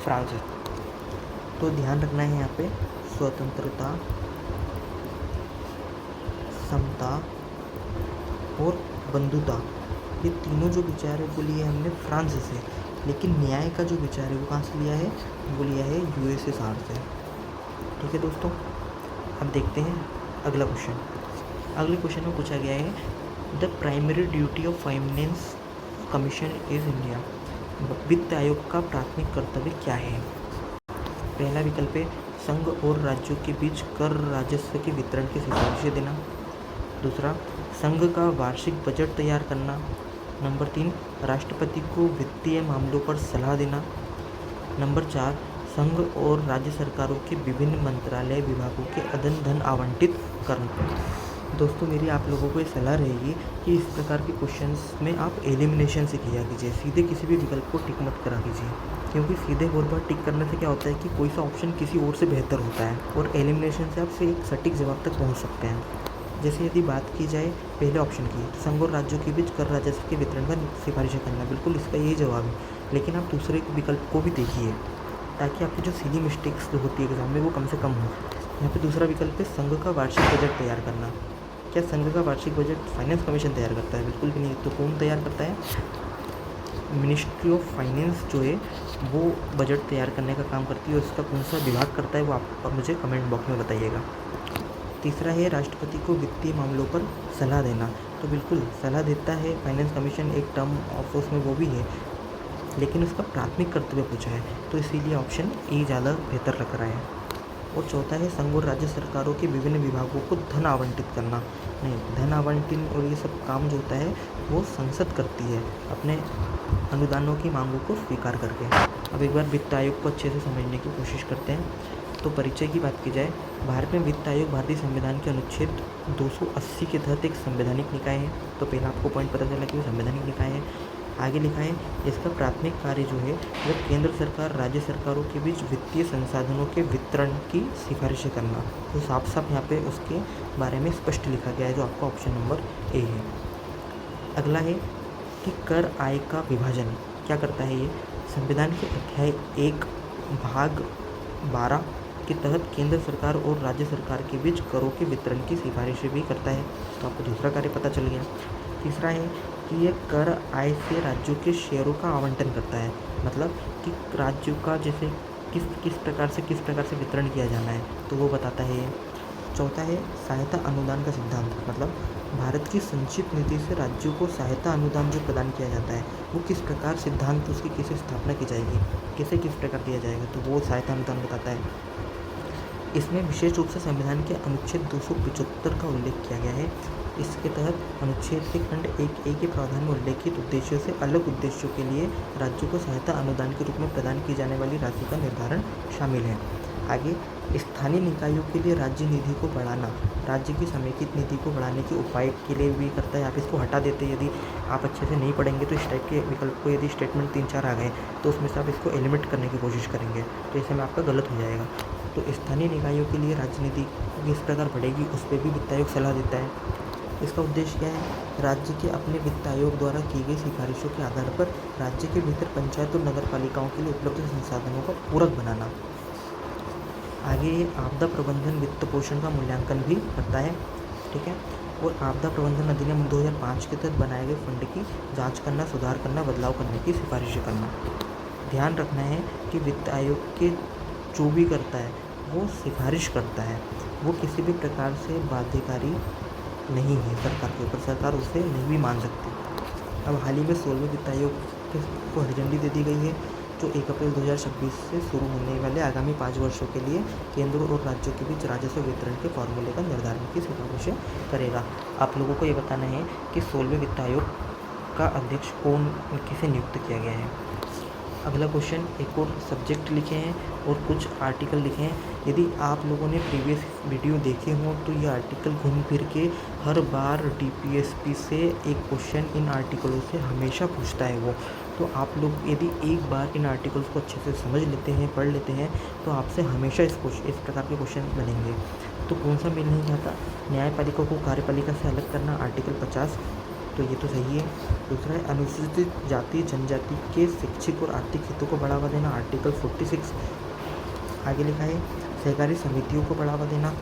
फ्रांस से। तो ध्यान रखना है यहाँ पे, स्वतंत्रता, समता और बंधुता, ये तीनों जो विचार है वो लिए हमने फ्रांस से। लेकिन न्याय का जो विचार है वो कहाँ से लिया है, वो लिया है यूएसएसआर से। ठीक है दोस्तों, अब देखते हैं अगला क्वेश्चन। अगले क्वेश्चन में पूछा गया है the primary duty of finance commission is India. वित्त आयोग का प्राथमिक कर्तव्य क्या है। पहला विकल्प है संघ और राज्यों के बीच कर राजस्व के वितरण की सिफारिशें देना। दूसरा, संघ का वार्षिक बजट तैयार करना। नंबर 3, राष्ट्रपति को वित्तीय मामलों पर सलाह देना। नंबर 4, संघ और राज्य सरकारों के विभिन्न मंत्रालय विभागों के धन आवंटित करना। दोस्तों मेरी आप लोगों को ये सलाह रहेगी कि इस प्रकार के क्वेश्चंस में आप एलिमिनेशन से किया कीजिए, सीधे किसी भी विकल्प को टिक मत करा कीजिए, क्योंकि सीधे बहुत बार टिक करने से क्या होता है कि कोई सा ऑप्शन किसी और से बेहतर होता है और एलिमिनेशन से आप एक सटीक जवाब तक पहुँच सकते हैं। जैसे यदि बात की जाए पहले ऑप्शन की, संघ और राज्यों के बीच कर राजस्व के वितरण का सिफारिशें करना, बिल्कुल इसका यही जवाब है। लेकिन आप दूसरे विकल्प को भी देखिए ताकि आपकी जो सीधी मिस्टेक्स होती है एग्जाम में वो कम से कम हो। यहाँ पे दूसरा विकल्प है संघ का वार्षिक बजट तैयार करना। क्या संघ का वार्षिक बजट फाइनेंस कमीशन तैयार करता है? बिल्कुल भी नहीं। तो कौन तैयार करता है? मिनिस्ट्री ऑफ फाइनेंस जो है वो बजट तैयार करने का काम करती है और इसका कौन सा विभाग करता है वो आप मुझे कमेंट बॉक्स में बताइएगा। तीसरा है राष्ट्रपति को वित्तीय मामलों पर सलाह देना। तो बिल्कुल सलाह देता है फाइनेंस कमीशन, एक टर्म ऑफ उसमें वो भी है, लेकिन उसका प्राथमिक कर्तव्य पूछा है तो इसीलिए ऑप्शन ए ज़्यादा बेहतर लग रहा है। और चौथा है संघ और राज्य सरकारों के विभिन्न विभागों को धन आवंटित करना। नहीं, धन आवंटन और ये सब काम जो होता है वो संसद करती है अपने अनुदानों की मांगों को स्वीकार करके। अब एक बार वित्त आयोग को अच्छे से समझने की कोशिश करते हैं। तो परिचय की बात की जाए, भारत में वित्त आयोग भारतीय संविधान के अनुच्छेद 280 के तहत एक संवैधानिक निकाय है। तो पहला आपको पॉइंट पता चला कि वो संवैधानिक निकाय है। आगे लिखा है इसका प्राथमिक कार्य जो है वो केंद्र सरकार राज्य सरकारों के बीच वित्तीय संसाधनों के वितरण की सिफारिशें करना। तो साफ साफ यहाँ पे उसके बारे में स्पष्ट लिखा गया है जो आपका ऑप्शन नंबर ए है। अगला है कि कर आय का विभाजन क्या करता है ये? संविधान के अध्याय 1 भाग 12 के तहत केंद्र सरकार और राज्य सरकार के बीच करों के वितरण की सिफारिशें भी करता है। तो आपको दूसरा कार्य पता चल गया। तीसरा है कि ये कर आय से राज्यों के शेयरों का आवंटन करता है, मतलब कि राज्यों का जैसे किस प्रकार से वितरण किया जाना है तो वो बताता है ये। चौथा है सहायता अनुदान का सिद्धांत, मतलब भारत की संचित नीति से राज्यों को सहायता अनुदान जो प्रदान किया जाता है वो किस प्रकार सिद्धांत उसकी कैसे स्थापना की जाएगी, कैसे किस प्रकार दिया जाएगा, तो वो सहायता अनुदान बताता है। इसमें विशेष रूप से संविधान के अनुच्छेद 275 का उल्लेख किया गया है। इसके तहत अनुच्छेद के खंड 1A के प्रावधान में उल्लेखित उद्देश्यों से अलग उद्देश्यों के लिए राज्यों को सहायता अनुदान के रूप में प्रदान की जाने वाली राशि का निर्धारण शामिल है। आगे स्थानीय निकायों के लिए राज्य निधि को बढ़ाना, राज्य की समेकित निधि को बढ़ाने के उपाय के लिए भी करता है। आप इसको हटा देते, यदि आप अच्छे से नहीं पढ़ेंगे तो इस टाइप के विकल्प को यदि स्टेटमेंट 3-4 आ गए तो उसमें से आप इसको एलिमिनेट करने की कोशिश करेंगे तो ऐसे में आपका गलत हो जाएगा। तो स्थानीय निकायों के लिए राज्य निधि किस प्रकार बढ़ेगी उस पर भी वित्त आयोग सलाह देता है। इसका उद्देश्य क्या है? राज्य के अपने वित्त आयोग द्वारा की गई सिफारिशों के आधार पर राज्य के भीतर पंचायत और नगर पालिकाओं के लिए उपलब्ध संसाधनों का पूरक बनाना। आगे ये आपदा प्रबंधन वित्त पोषण का मूल्यांकन भी करता है, ठीक है। और आपदा प्रबंधन अधिनियम 2005 के तहत बनाए गए फंड की जांच करना, सुधार करना, बदलाव करने की सिफारिशें करना। ध्यान रखना है कि वित्त आयोग के जो भी करता है वो सिफारिश करता है, वो किसी भी प्रकार से बाध्यकारी नहीं है सरकार के ऊपर, सरकार उसे नहीं भी मान सकती। अब हाल ही में 16वें वित्त आयोग को हरी झंडी दे दी गई है जो 1 अप्रैल 2026 से शुरू होने वाले आगामी 5 वर्षों के लिए केंद्र और राज्यों के बीच राजस्व वितरण के फॉर्मूले का निर्धारण की सिफारिशें करेगा। आप लोगों को ये बताना है कि 16वें वित्त आयोग का अध्यक्ष किसे नियुक्त किया गया है। अगला क्वेश्चन, एक और सब्जेक्ट लिखे हैं और कुछ आर्टिकल लिखे हैं। यदि आप लोगों ने प्रीवियस वीडियो देखे हों तो ये आर्टिकल घूम फिर के हर बार DPSP से एक क्वेश्चन इन आर्टिकलों से हमेशा पूछता है वो। तो आप लोग यदि एक बार इन आर्टिकल्स को अच्छे से समझ लेते हैं, पढ़ लेते हैं तो आपसे हमेशा इस प्रकार के क्वेश्चन बनेंगे। तो कौन सा मिल नहीं जाता? न्यायपालिका को कार्यपालिका से अलग करना, आर्टिकल 50, तो ये तो सही है। दूसरा है अनुसूचित जाति जनजाति के शैक्षिक और आर्थिक हितों को बढ़ावा देना, आर्टिकल 46। आगे लिखा है सहकारी समितियों को बढ़ावा देना,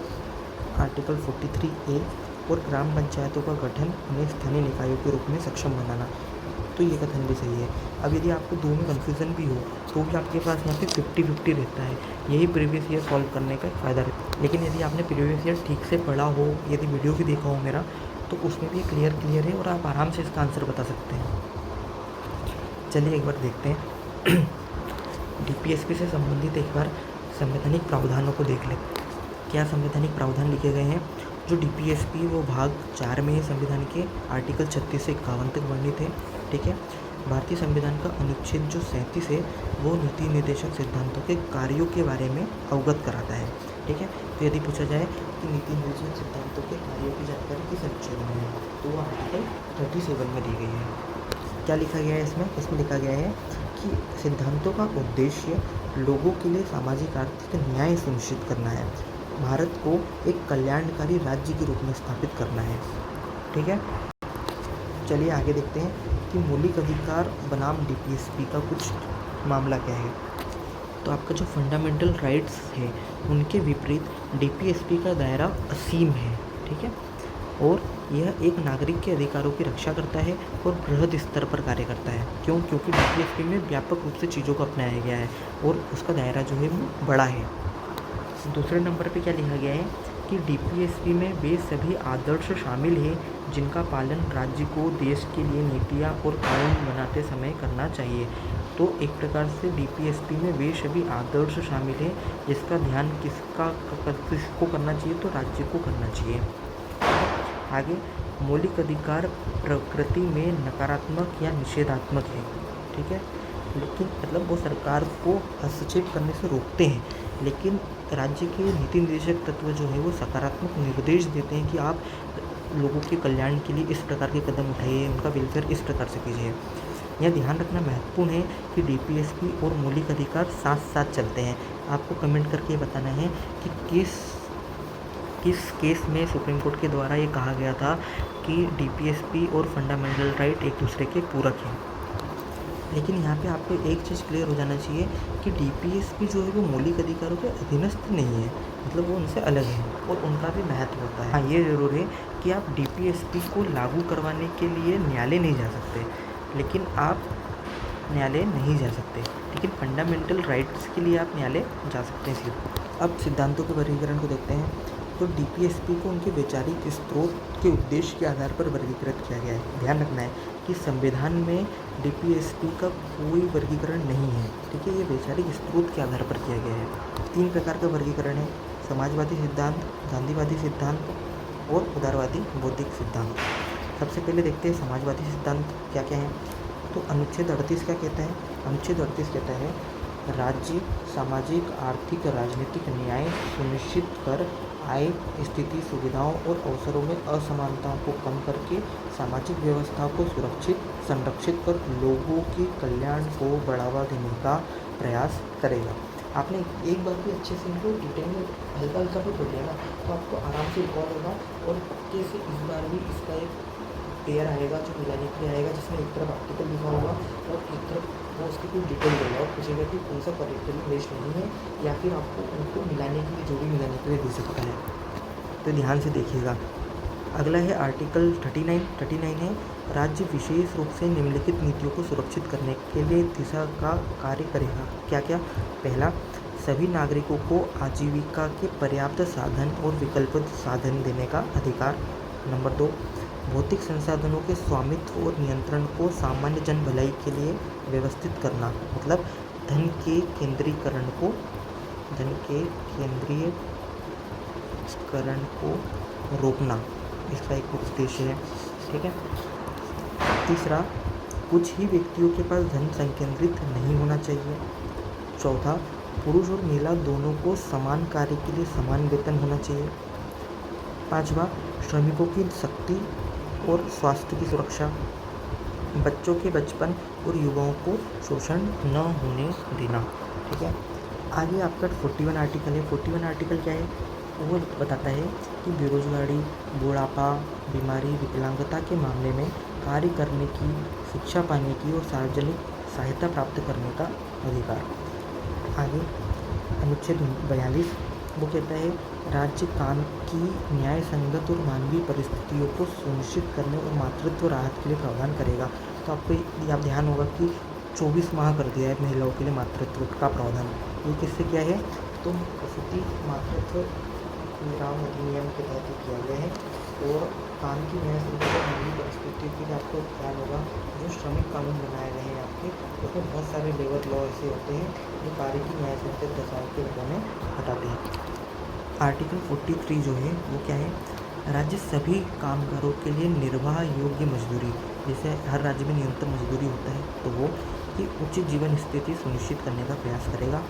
आर्टिकल 43A। और ग्राम पंचायतों का गठन उन्हें स्थानीय निकायों के रूप में सक्षम बनाना, तो ये कथन भी सही है। अब यदि आपको दो में कन्फ्यूज़न भी हो तो भी आपके पास यहाँ पे 50-50 रहता है, यही प्रीवियस ईयर सॉल्व करने का एक फ़ायदा रहता है। लेकिन यदि आपने प्रीवियस ईयर ठीक से पढ़ा हो, यदि वीडियो भी देखा हो मेरा, तो उसमें भी क्लियर है और आप आराम से इसका आंसर बता सकते हैं। चलिए एक बार देखते हैं DPSP से संबंधित एक बार संवैधानिक प्रावधानों को देख लेते हैं। क्या संवैधानिक प्रावधान लिखे गए हैं? जो डीपीएसपी वो भाग 4 में है संविधान के, आर्टिकल 36 से 51 तक वर्णित है। ठीक है, भारतीय संविधान का अनुच्छेद जो 37 है वो नीति निर्देशक सिद्धांतों के कार्यों के बारे में अवगत कराता है। ठीक है, तो यदि पूछा जाए कि नीति निर्देशक सिद्धांतों के कार्यों की जानकारी किस अनुच्छेद में है, तो वो आर्टिकल 37 में दी गई है। क्या लिखा गया है इसमें लिखा गया है कि सिद्धांतों का उद्देश्य लोगों के लिए सामाजिक आर्थिक न्याय सुनिश्चित करना है, भारत को एक कल्याणकारी राज्य के रूप में स्थापित करना है। ठीक है, चलिए आगे देखते हैं कि मौलिक अधिकार बनाम डीपीएसपी का कुछ मामला क्या है। तो आपका जो फंडामेंटल राइट्स है उनके विपरीत डीपीएसपी का दायरा असीम है। ठीक है, और यह एक नागरिक के अधिकारों की रक्षा करता है और बृहद स्तर पर कार्य करता है। क्योंकि डीपीएसपी में व्यापक रूप से चीज़ों को अपनाया गया है और उसका दायरा जो है वो बड़ा है। दूसरे नंबर पे क्या लिखा गया है कि डीपीएसपी में वे सभी आदर्श शामिल हैं जिनका पालन राज्य को देश के लिए नीतियाँ और कानून बनाते समय करना चाहिए। तो एक प्रकार से डीपीएसपी में वे सभी आदर्श शामिल हैं जिसका ध्यान किसको करना चाहिए, तो राज्य को करना चाहिए। आगे, मौलिक अधिकार प्रकृति में नकारात्मक या निषेधात्मक है। ठीक है, लेकिन मतलब वो सरकार को हस्तक्षेप करने से रोकते हैं, लेकिन राज्य के नीति निर्देशक तत्व जो है वो सकारात्मक निर्देश देते हैं कि आप लोगों के कल्याण के लिए इस प्रकार के कदम उठाइए, उनका वेलफेयर इस प्रकार से कीजिए। यह ध्यान रखना महत्वपूर्ण है कि डीपीएसपी और मौलिक अधिकार साथ साथ चलते हैं। आपको कमेंट करके बताना है कि किस केस में सुप्रीम कोर्ट के द्वारा ये कहा गया था कि डीपीएसपी और फंडामेंटल राइट एक दूसरे के पूरक हैं। लेकिन यहाँ पे आपको एक चीज़ क्लियर हो जाना चाहिए कि डीपीएसपी जो है वो मौलिक अधिकारों के अधीनस्थ नहीं है, मतलब वो उनसे अलग है और उनका भी महत्व होता है। हाँ, ये ज़रूर है कि आप डीपीएसपी को लागू करवाने के लिए न्यायालय नहीं जा सकते, लेकिन आप न्यायालय नहीं जा सकते, लेकिन फंडामेंटल राइट्स के लिए आप न्यायालय जा सकते हैं सिर्फ। अब सिद्धांतों के वर्गीकरण को देखते हैं। तो डीपीएसपी को उनके वैचारिक स्रोत के उद्देश्य के आधार पर वर्गीकृत किया गया है। ध्यान रखना है कि संविधान में डीपीएसपी का कोई वर्गीकरण नहीं है। ठीक है, ये वैचारिक स्रोत के आधार पर किया गया है। 3 प्रकार का वर्गीकरण है: समाजवादी सिद्धांत, गांधीवादी सिद्धांत और उदारवादी बौद्धिक सिद्धांत। सबसे पहले देखते हैं समाजवादी सिद्धांत क्या क्या है। तो अनुच्छेद 38 क्या कहता है? अनुच्छेद 38 कहता है, राज्य सामाजिक, आर्थिक, राजनीतिक न्याय सुनिश्चित कर आय, स्थिति, सुविधाओं और अवसरों में असमानताओं को कम करके सामाजिक व्यवस्था को सुरक्षित संरक्षित कर लोगों के कल्याण को बढ़ावा देने का प्रयास करेगा। आपने एक बार भी अच्छे से इनको डिटेल में हल्का हल्का भी पढ़ लिया ना, तो आपको आराम से रिकॉल होगा। और कैसे इस बार भी इसका एक पेयर आएगा जो मिलाने के लिए आएगा, जिसमें एक तरफ आर्टिकल लिखा होगा और एक तरफ वो उसकी कोई डिटेल देगा और पूछेगा कि कौन सा पर्टिकुलर बेस्ड नहीं है, या फिर आपको उनको मिलाने के लिए, जोड़ी मिलाने के लिए दे सकता है। तो ध्यान से देखिएगा। अगला है आर्टिकल 39 है, राज्य विशेष रूप से निम्नलिखित नीतियों को सुरक्षित करने के लिए दिशा का कार्य करेगा। क्या क्या? पहला, सभी नागरिकों को आजीविका के पर्याप्त साधन और विकल्पित साधन देने का अधिकार। नंबर 2, भौतिक संसाधनों के स्वामित्व और नियंत्रण को सामान्य जन भलाई के लिए व्यवस्थित करना, मतलब धन के केंद्रीकरण को रोकना, इसका एक उद्देश्य है। ठीक है। तीसरा, कुछ ही व्यक्तियों के पास धन संकेंद्रित नहीं होना चाहिए। चौथा, पुरुष और महिला दोनों को समान कार्य के लिए समान वेतन होना चाहिए। पांचवा, श्रमिकों की शक्ति और स्वास्थ्य की सुरक्षा। बच्चों के बचपन और युवाओं को शोषण न होने देना। ठीक है। आगे आपका 41 आर्टिकल है। 41 आर्टिकल क्या है? वो बताता है कि बेरोजगारी, बुढ़ापा, बीमारी, विकलांगता के मामले में कार्य करने की, शिक्षा पाने की और सार्वजनिक सहायता प्राप्त करने का अधिकार। आगे अनुच्छेद 42 वो कहता है, राज्य काम की न्याय संगत और मानवीय परिस्थितियों को सुनिश्चित करने और मातृत्व राहत के लिए प्रावधान करेगा। तो आपको आप ध्यान होगा कि 24 माह कर दिया है महिलाओं के लिए मातृत्व का प्रावधान। ये किससे किया है? तो प्रसूति मातृत्व विराम अधिनियम के तहत किया गया है। और काम की न्याय संगत और मानवीय परिस्थितियों के लिए आपको ध्यान होगा, जो श्रमिक कानून बनाए गए हैं आपके, उसमें बहुत सारे लेबर लॉ ऐसे होते हैं जो कार्य की न्याय संगत दशाओं के बारे में हटाते हैं। आर्टिकल 43 जो है वो क्या है? राज्य सभी कामगारों के लिए निर्वाह योग्य मजदूरी, जैसे हर राज्य में न्यूनतम मजदूरी होता है तो वो कि उचित जीवन स्थिति सुनिश्चित करने का प्रयास करेगा।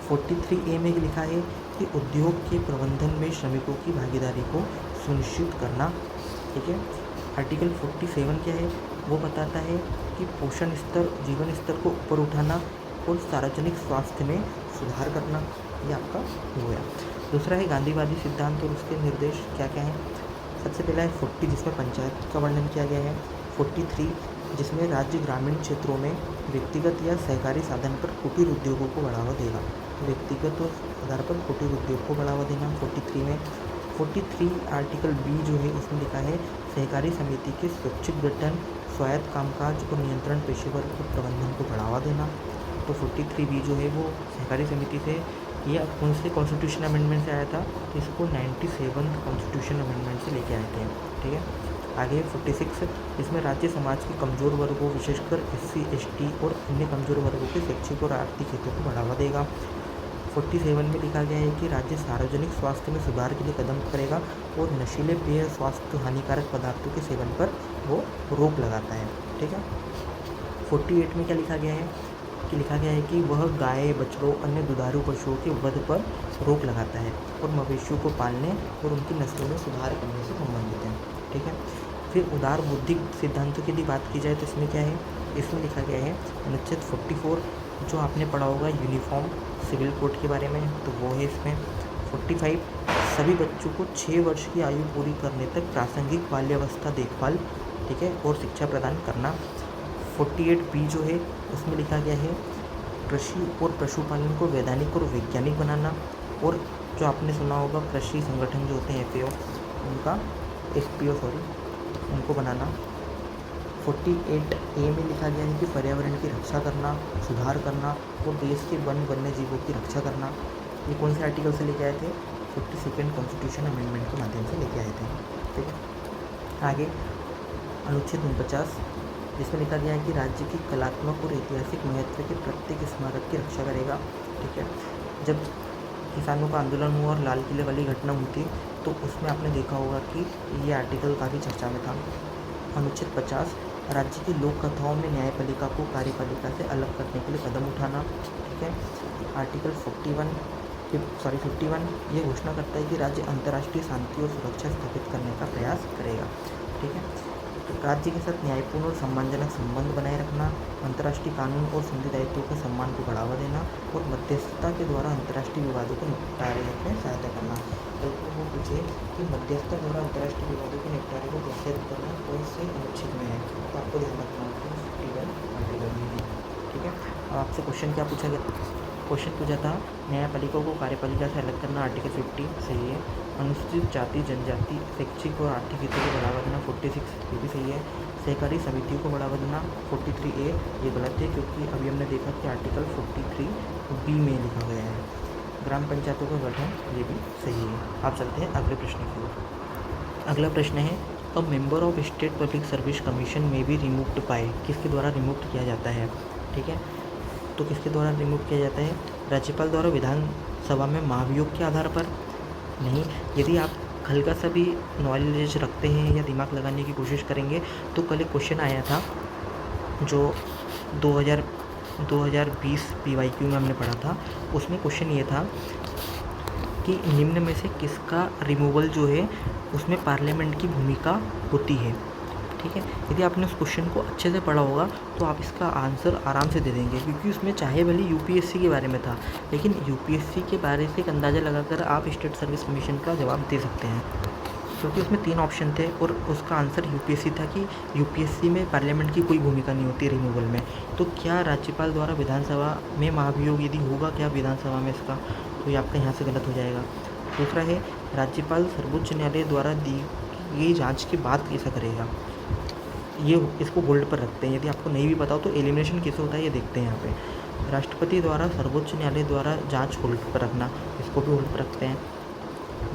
43A में लिखा है कि उद्योग के प्रबंधन में श्रमिकों की भागीदारी को सुनिश्चित करना। ठीक है। आर्टिकल 47 क्या है, वो बताता है कि पोषण स्तर, जीवन स्तर को ऊपर उठाना और सार्वजनिक स्वास्थ्य में सुधार करना, ये आपका हो गया। दूसरा है गांधीवादी सिद्धांत और उसके निर्देश क्या क्या हैं। सबसे पहला है 40 जिसमें पंचायत का वर्णन किया गया है। 43 जिसमें राज्य ग्रामीण क्षेत्रों में व्यक्तिगत या सहकारी साधन पर कुटीर उद्योगों को बढ़ावा देगा, व्यक्तिगत आधार पर कुटीर उद्योग को बढ़ावा देना 43 में। 43 आर्टिकल बी जो है उसमें लिखा है सहकारी समिति के स्वैच्छिक गठन, स्वायत्त कामकाज और नियंत्रण पेशेवर के प्रबंधन को बढ़ावा देना। तो 43B जो है वो सहकारी समिति से या कौन से कॉन्स्टिट्यूशन अमेंडमेंट से आया था, तो इसको 97th कॉन्स्टिट्यूशन अमेंडमेंट से लेके आए थे। ठीक है। आगे 46 इसमें राज्य समाज के कमज़ोर वर्गों विशेषकर SC ST और अन्य कमज़ोर वर्गों के शैक्षिक और आर्थिक हितों को बढ़ावा देगा। 47 में लिखा गया है कि राज्य सार्वजनिक स्वास्थ्य में सुधार के लिए कदम करेगा और नशीले पेय स्वास्थ्य हानिकारक पदार्थों के सेवन पर वो रोक लगाता है। ठीक है। 48 में क्या लिखा गया है कि लिखा गया है कि वह गाय, बछड़ों, अन्य दुधारू पशुओं के वध पर रोक लगाता है और मवेशियों को पालने और उनकी नस्लों में सुधार करने से संबंधित है। ठीक है। फिर उदार बौद्धिक सिद्धांतों की यदि बात की जाए तो इसमें क्या है, इसमें लिखा गया है अनुच्छेद 44 जो आपने पढ़ा होगा यूनिफॉर्म सिविल कोड के बारे में, तो वो है इसमें। 45 सभी बच्चों को 6 वर्ष की आयु पूरी करने तक प्रासंगिक बाल्यावस्था देखभाल, ठीक है, और शिक्षा प्रदान करना। 48B जो है उसमें लिखा गया है कृषि और पशुपालन को वैधानिक और वैज्ञानिक बनाना, और जो आपने सुना होगा कृषि संगठन जो होते हैं FAO उनका FPO उनको बनाना। 48A में लिखा गया है कि पर्यावरण की रक्षा करना, सुधार करना और देश के वन्य जीवों की रक्षा करना। ये कौन से आर्टिकल से लेके आए थे, 52nd कॉन्स्टिट्यूशन अमेंडमेंट के माध्यम से लेके आए थे। ठीक है। आगे अनुच्छेद 49 जिसमें लिखा गया है कि राज्य की कलात्मक और ऐतिहासिक महत्व के प्रत्येक स्मारक की रक्षा करेगा। ठीक है। जब किसानों का आंदोलन हुआ और लाल किले वाली घटना हुई थी तो उसमें आपने देखा होगा कि ये आर्टिकल काफ़ी चर्चा में था। अनुच्छेद 50 राज्य की लोक कथाओं में न्यायपालिका को कार्यपालिका से अलग करने के लिए कदम उठाना। ठीक है। आर्टिकल 51 ये घोषणा करता है कि राज्य अंतर्राष्ट्रीय शांति और सुरक्षा स्थापित करने का प्रयास करेगा। ठीक है। तो राज्य के साथ न्यायपूर्ण और सम्मानजनक संबंध बनाए रखना, अंतर्राष्ट्रीय कानून और संधि दायित्वों के सम्मान को बढ़ावा देना और मध्यस्थता के द्वारा अंतर्राष्ट्रीय विवादों को निपटारे में सहायता करना। तो वो पूछे कि मध्यस्थता द्वारा अंतर्राष्ट्रीय विवादों के निपटारे को कैसे करना, कौन से अनुच्छेद में है, तो आपको ध्यान रखना होगा 51 आर्टिकल में। ठीक है। अब आपसे क्वेश्चन क्या पूछा गया, क्वेश्चन पूछा था न्यायपालिका को कार्यपालिका से अलग करना, आर्टिकल 50 सही है। अनुसूचित जाति जनजाति शैक्षिक और आर्थिक हितों को बढ़ावा देना 46 ये भी सही है। सहकारी समितियों को बढ़ावा देना 43A ये गलत है क्योंकि अभी हमने देखा कि आर्टिकल 43B में लिखा गया है। ग्राम पंचायतों का गठन ये भी सही है। आप चलते हैं अगले प्रश्न की ओर। अगला प्रश्न है a member of state public service commission में भी रिमूव्ड बाय, किसके द्वारा रिमूव किया जाता है। ठीक है। तो किसके द्वारा रिमूव किया जाता है, राज्यपाल द्वारा विधानसभा में महाभियोग के आधार पर नहीं। यदि आप हल्का सा भी नॉलेज रखते हैं या दिमाग लगाने की कोशिश करेंगे तो कल एक क्वेश्चन आया था जो 2020 PYQ में हमने पढ़ा था। उसमें क्वेश्चन ये था कि निम्न में से किसका रिमूवल जो है उसमें पार्लियामेंट की भूमिका होती है। ठीक है। यदि आपने उस क्वेश्चन को अच्छे से पढ़ा होगा तो आप इसका आंसर आराम से दे देंगे, क्योंकि उसमें चाहे भले UPSC के बारे में था लेकिन UPSC के बारे से एक अंदाज़ा लगाकर आप स्टेट सर्विस कमीशन का जवाब दे सकते हैं, क्योंकि उसमें 3 ऑप्शन थे और उसका आंसर UPSC था कि UPSC में पार्लियामेंट की कोई भूमिका नहीं होती रिमूवल में। तो क्या राज्यपाल द्वारा विधानसभा में महाभियोग यदि होगा क्या विधानसभा में इसका, तो ये आपका यहाँ से गलत हो जाएगा। दूसरा है राज्यपाल सर्वोच्च न्यायालय द्वारा दी गई जाँच के बाद कैसा करेगा, ये इसको होल्ड पर रखते हैं। यदि आपको नहीं भी पता हो तो एलिमिनेशन कैसे होता है ये देखते हैं यहाँ पे। राष्ट्रपति द्वारा सर्वोच्च न्यायालय द्वारा जांच होल्ड पर रखना, इसको भी होल्ड पर रखते हैं।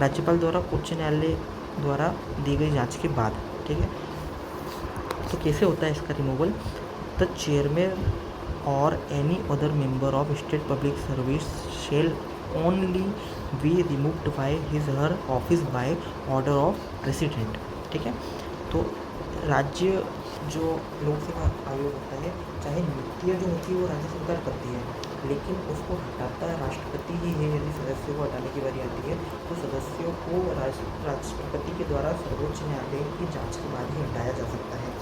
राज्यपाल द्वारा उच्च न्यायालय द्वारा दी गई जांच के बाद। ठीक है। तो कैसे होता है इसका रिमूवल, द चेयरमैन और any other member of state public service shall only be removed by his her office by order of president. ठीक है, तो राज्य जो लोकसेवा आयोग होता है, चाहे नियुक्तियाँ जो होती है वो राज्य सरकार करती है, लेकिन उसको हटाता राष्ट्रपति ही है। यदि सदस्यों को हटाने की बारी आती है तो सदस्यों को राष्ट्रपति के द्वारा सर्वोच्च न्यायालय की जांच के बाद ही हटाया जा सकता है।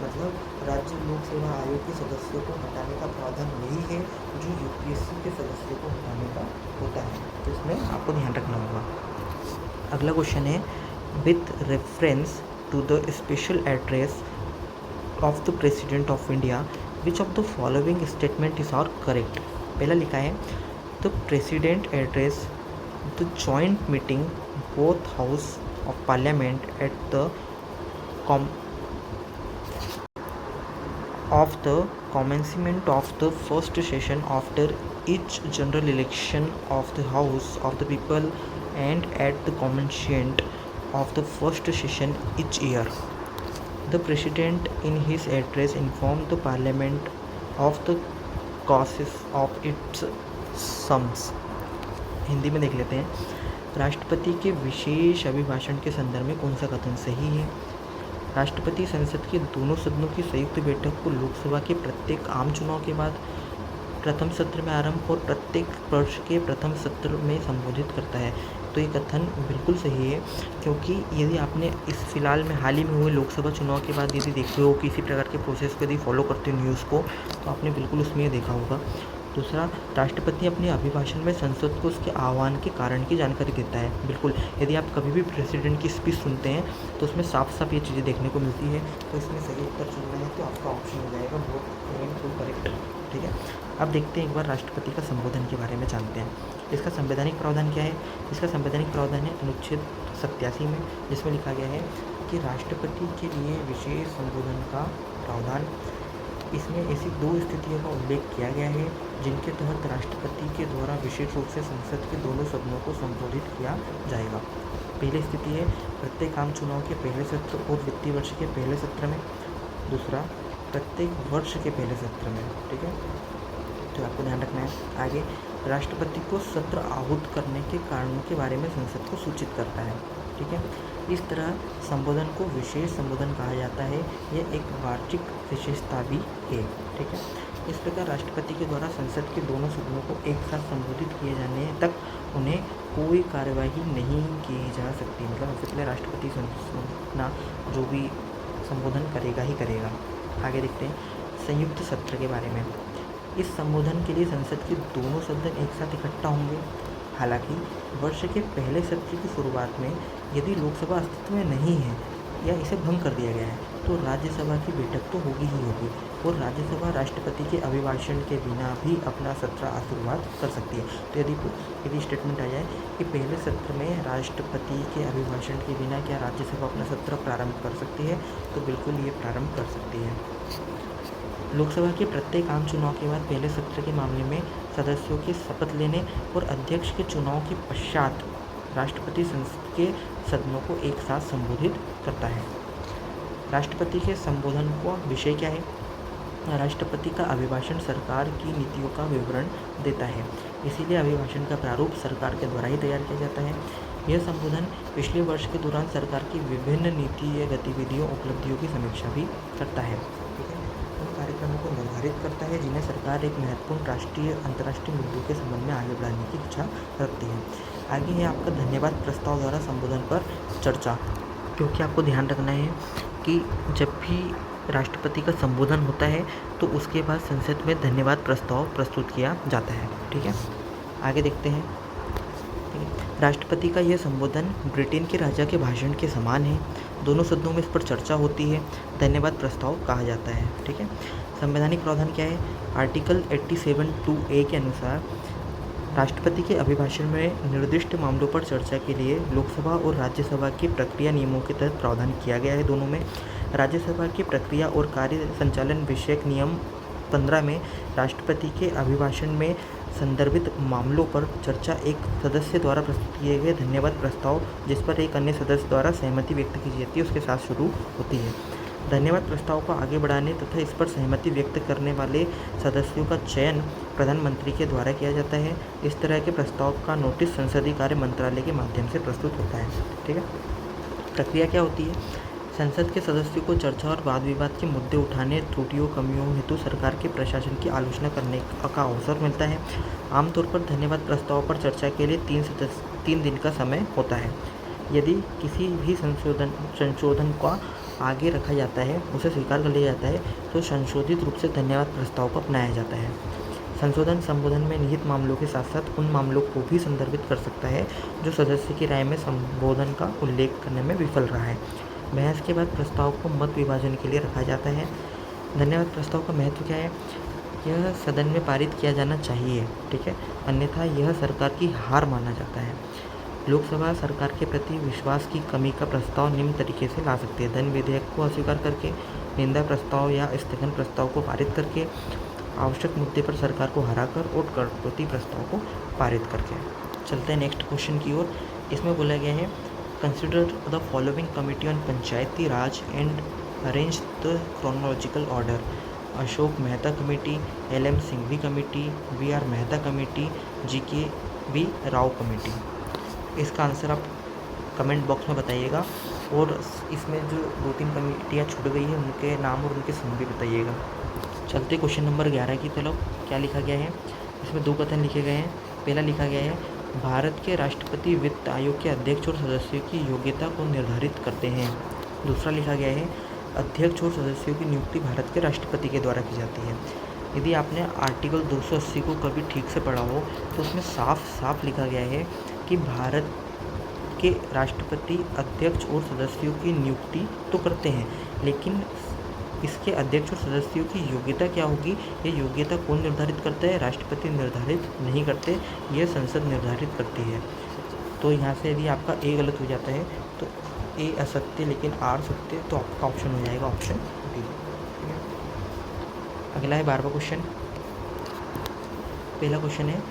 मतलब राज्य लोक सेवा आयोग के सदस्यों को हटाने का प्रावधान वही है जो यूपीएससी के सदस्यों को हटाने का होता है, तो इसमें आपको ध्यान रखना होगा। अगला क्वेश्चन है, with reference to the special address of the president of India which of the following statement is are correct. पहला लिखा है, the president address the joint meeting both house of parliament at the of the commencement of the first session after each general election of the House of the People and at the commencement of the first session each year. The President in his address informed the Parliament of the causes of its sums. Hindi में देख लेते हैं, राष्ट्रपति के विशेष अभिभाषण के संदर्भ में कौन सा कथन सही है। राष्ट्रपति संसद के दोनों सदनों की संयुक्त बैठक को लोकसभा के प्रत्येक आम चुनाव के बाद प्रथम सत्र में आरंभ और प्रत्येक वर्ष के प्रथम सत्र में संबोधित करता है। तो ये कथन बिल्कुल सही है, क्योंकि यदि आपने इस फिलहाल में हाल ही में हुए लोकसभा चुनाव के बाद यदि देखते हो किसी प्रकार के प्रोसेस को यदि फॉलो करते हो न्यूज़ को, तो आपने बिल्कुल उसमें ये देखा होगा। दूसरा, राष्ट्रपति अपने अभिभाषण में संसद को उसके आह्वान के कारण की जानकारी देता है। बिल्कुल, यदि आप कभी भी प्रेसिडेंट की स्पीच सुनते हैं तो उसमें साफ साफ ये चीज़ें देखने को मिलती है। तो इसमें सही उत्तर चुनना है तो आपका ऑप्शन हो जाएगा बहुत करेक्ट। ठीक है, अब देखते हैं एक बार राष्ट्रपति का संबोधन के बारे में जानते हैं। इसका संवैधानिक प्रावधान क्या है। इसका संवैधानिक प्रावधान है अनुच्छेद 87 में, जिसमें लिखा गया है कि राष्ट्रपति के लिए विशेष संबोधन का प्रावधान। इसमें ऐसी दो स्थितियों का उल्लेख किया गया है जिनके तहत राष्ट्रपति के द्वारा विशेष रूप से संसद के दोनों सदनों को संबोधित किया जाएगा। पहली स्थिति है प्रत्येक आम चुनाव के पहले सत्र और वित्तीय वर्ष के पहले सत्र में। दूसरा, प्रत्येक वर्ष के पहले सत्र में। ठीक है, तो आपको ध्यान रखना है। आगे, राष्ट्रपति को सत्र आहूत करने के कारणों के बारे में संसद को सूचित करता है। ठीक है, इस तरह संबोधन को विशेष संबोधन कहा जाता है। यह एक वार्षिक विशेषता भी है। ठीक है, इस प्रकार राष्ट्रपति के द्वारा संसद के दोनों सदनों को एक साथ संबोधित किए जाने तक उन्हें कोई कार्यवाही नहीं की जा सकती। मतलब सबसे पहले राष्ट्रपति अपना जो भी संबोधन करेगा ही करेगा। आगे देखते हैं संयुक्त सत्र के बारे में। इस संबोधन के लिए संसद के दोनों सदन एक साथ इकट्ठा होंगे। हालांकि वर्ष के पहले सत्र की शुरुआत में यदि लोकसभा अस्तित्व में नहीं है या इसे भंग कर दिया गया है तो राज्यसभा की बैठक तो होगी ही होगी, और राज्यसभा राष्ट्रपति के अभिभाषण के बिना भी अपना सत्र शुरुआत कर सकती है। तो यदि स्टेटमेंट आ जाए कि पहले सत्र में राष्ट्रपति के अभिभाषण के बिना क्या राज्यसभा अपना सत्र प्रारंभ कर सकती है, तो बिल्कुल ये प्रारंभ कर सकती है। लोकसभा के प्रत्येक आम चुनाव के बाद पहले सत्र के मामले में सदस्यों के शपथ लेने और अध्यक्ष के चुनाव के पश्चात राष्ट्रपति संसद के सदनों को एक साथ संबोधित करता है। राष्ट्रपति के संबोधन का विषय क्या है। राष्ट्रपति का अभिभाषण सरकार की नीतियों का विवरण देता है, इसीलिए अभिभाषण का प्रारूप सरकार के द्वारा ही तैयार किया जाता है। यह संबोधन पिछले वर्ष के दौरान सरकार की विभिन्न नीति या गतिविधियों उपलब्धियों की समीक्षा भी करता है। ठीक है, उन कार्यक्रमों को निर्धारित करता है जिन्हें सरकार एक महत्वपूर्ण राष्ट्रीय अंतर्राष्ट्रीय मुद्दों के संबंध में आगे बढ़ाने की इच्छा रखती है। आगे है आपका धन्यवाद प्रस्ताव द्वारा संबोधन पर चर्चा, क्योंकि आपको ध्यान रखना है कि जब भी राष्ट्रपति का संबोधन होता है तो उसके बाद संसद में धन्यवाद प्रस्ताव प्रस्तुत किया जाता है। ठीक है, आगे देखते हैं। राष्ट्रपति का यह संबोधन ब्रिटेन के राजा के भाषण के समान है। दोनों सदनों में इस पर चर्चा होती है। धन्यवाद प्रस्ताव कहा जाता है। ठीक है, संवैधानिक प्रावधान क्या है। आर्टिकल 87(2)(a) के अनुसार राष्ट्रपति के अभिभाषण में निर्दिष्ट मामलों पर चर्चा के लिए लोकसभा और राज्यसभा के प्रक्रिया नियमों के तहत प्रावधान किया गया है। दोनों में राज्यसभा की प्रक्रिया और कार्य संचालन विषयक नियम 15 में राष्ट्रपति के अभिभाषण में संदर्भित मामलों पर चर्चा एक सदस्य द्वारा प्रस्तुत किए गए धन्यवाद प्रस्ताव जिस पर एक अन्य सदस्य द्वारा सहमति व्यक्त की जाती है उसके साथ शुरू होती है। धन्यवाद प्रस्ताव को आगे बढ़ाने तथा इस पर सहमति व्यक्त करने वाले सदस्यों का चयन प्रधानमंत्री के द्वारा किया जाता है। इस तरह के प्रस्ताव का नोटिस संसदीय कार्य मंत्रालय के माध्यम से प्रस्तुत होता है। ठीक है, प्रक्रिया क्या होती है? संसद के सदस्यों को चर्चा और वाद विवाद के मुद्दे उठाने, त्रुटियों कमियों हेतु सरकार के प्रशासन की आलोचना करने का अवसर मिलता है। आमतौर पर धन्यवाद प्रस्ताव पर चर्चा के लिए 3 दिन का समय होता है। यदि किसी भी संशोधन को आगे रखा जाता है, उसे स्वीकार कर लिया जाता है, तो संशोधित रूप से धन्यवाद प्रस्ताव को अपनाया जाता है। संशोधन संबोधन में निहित मामलों के साथ साथ उन मामलों को भी संदर्भित कर सकता है जो सदस्य की राय में संबोधन का उल्लेख करने में विफल रहा है। बहस के बाद प्रस्ताव को मत विभाजन के लिए रखा जाता है। धन्यवाद प्रस्ताव का महत्व क्या है? यह सदन में पारित किया जाना चाहिए, ठीक है, अन्यथा यह सरकार की हार माना जाता है। लोकसभा सरकार के प्रति विश्वास की कमी का प्रस्ताव निम्न तरीके से ला सकती है: धन विधेयक को अस्वीकार करके, निंदा प्रस्ताव या स्थगन प्रस्ताव को पारित करके, आवश्यक मुद्दे पर सरकार को हराकर और कटौती प्रस्ताव को पारित करके। चलते हैं नेक्स्ट क्वेश्चन की ओर। इसमें बोला गया है, consider the following committee on Panchayati Raj and arrange the chronological order: Ashok Mehta committee, LM Singhvi committee, VR Mehta committee, GKV Rao committee. इसका आंसर आप कमेंट बॉक्स में बताइएगा और इसमें जो 2-3 कमेटियाँ छूट गई है उनके नाम और उनके समय भी बताइएगा। चलते क्वेश्चन नंबर 11 की तरफ। क्या लिखा गया है? इसमें 2 कथन लिखे गए हैं। पहला लिखा गया है, भारत के राष्ट्रपति वित्त आयोग के अध्यक्ष और सदस्यों की योग्यता को निर्धारित करते हैं। दूसरा लिखा गया है, अध्यक्ष और सदस्यों की नियुक्ति भारत के राष्ट्रपति के द्वारा की जाती है। यदि आपने आर्टिकल 280 को कभी ठीक से पढ़ा हो तो उसमें साफ साफ लिखा गया है कि भारत के राष्ट्रपति अध्यक्ष और सदस्यों की नियुक्ति तो करते हैं, लेकिन इसके अध्यक्ष और सदस्यों की योग्यता क्या होगी, ये योग्यता कौन निर्धारित करता है? राष्ट्रपति निर्धारित नहीं करते, यह संसद निर्धारित करती है। तो यहाँ से यदि आपका ए गलत हो जाता है तो ए असत्य लेकिन आर सत्य, तो आपका ऑप्शन हो जाएगा ऑप्शन डी। अगला है 12वां क्वेश्चन। पहला क्वेश्चन है,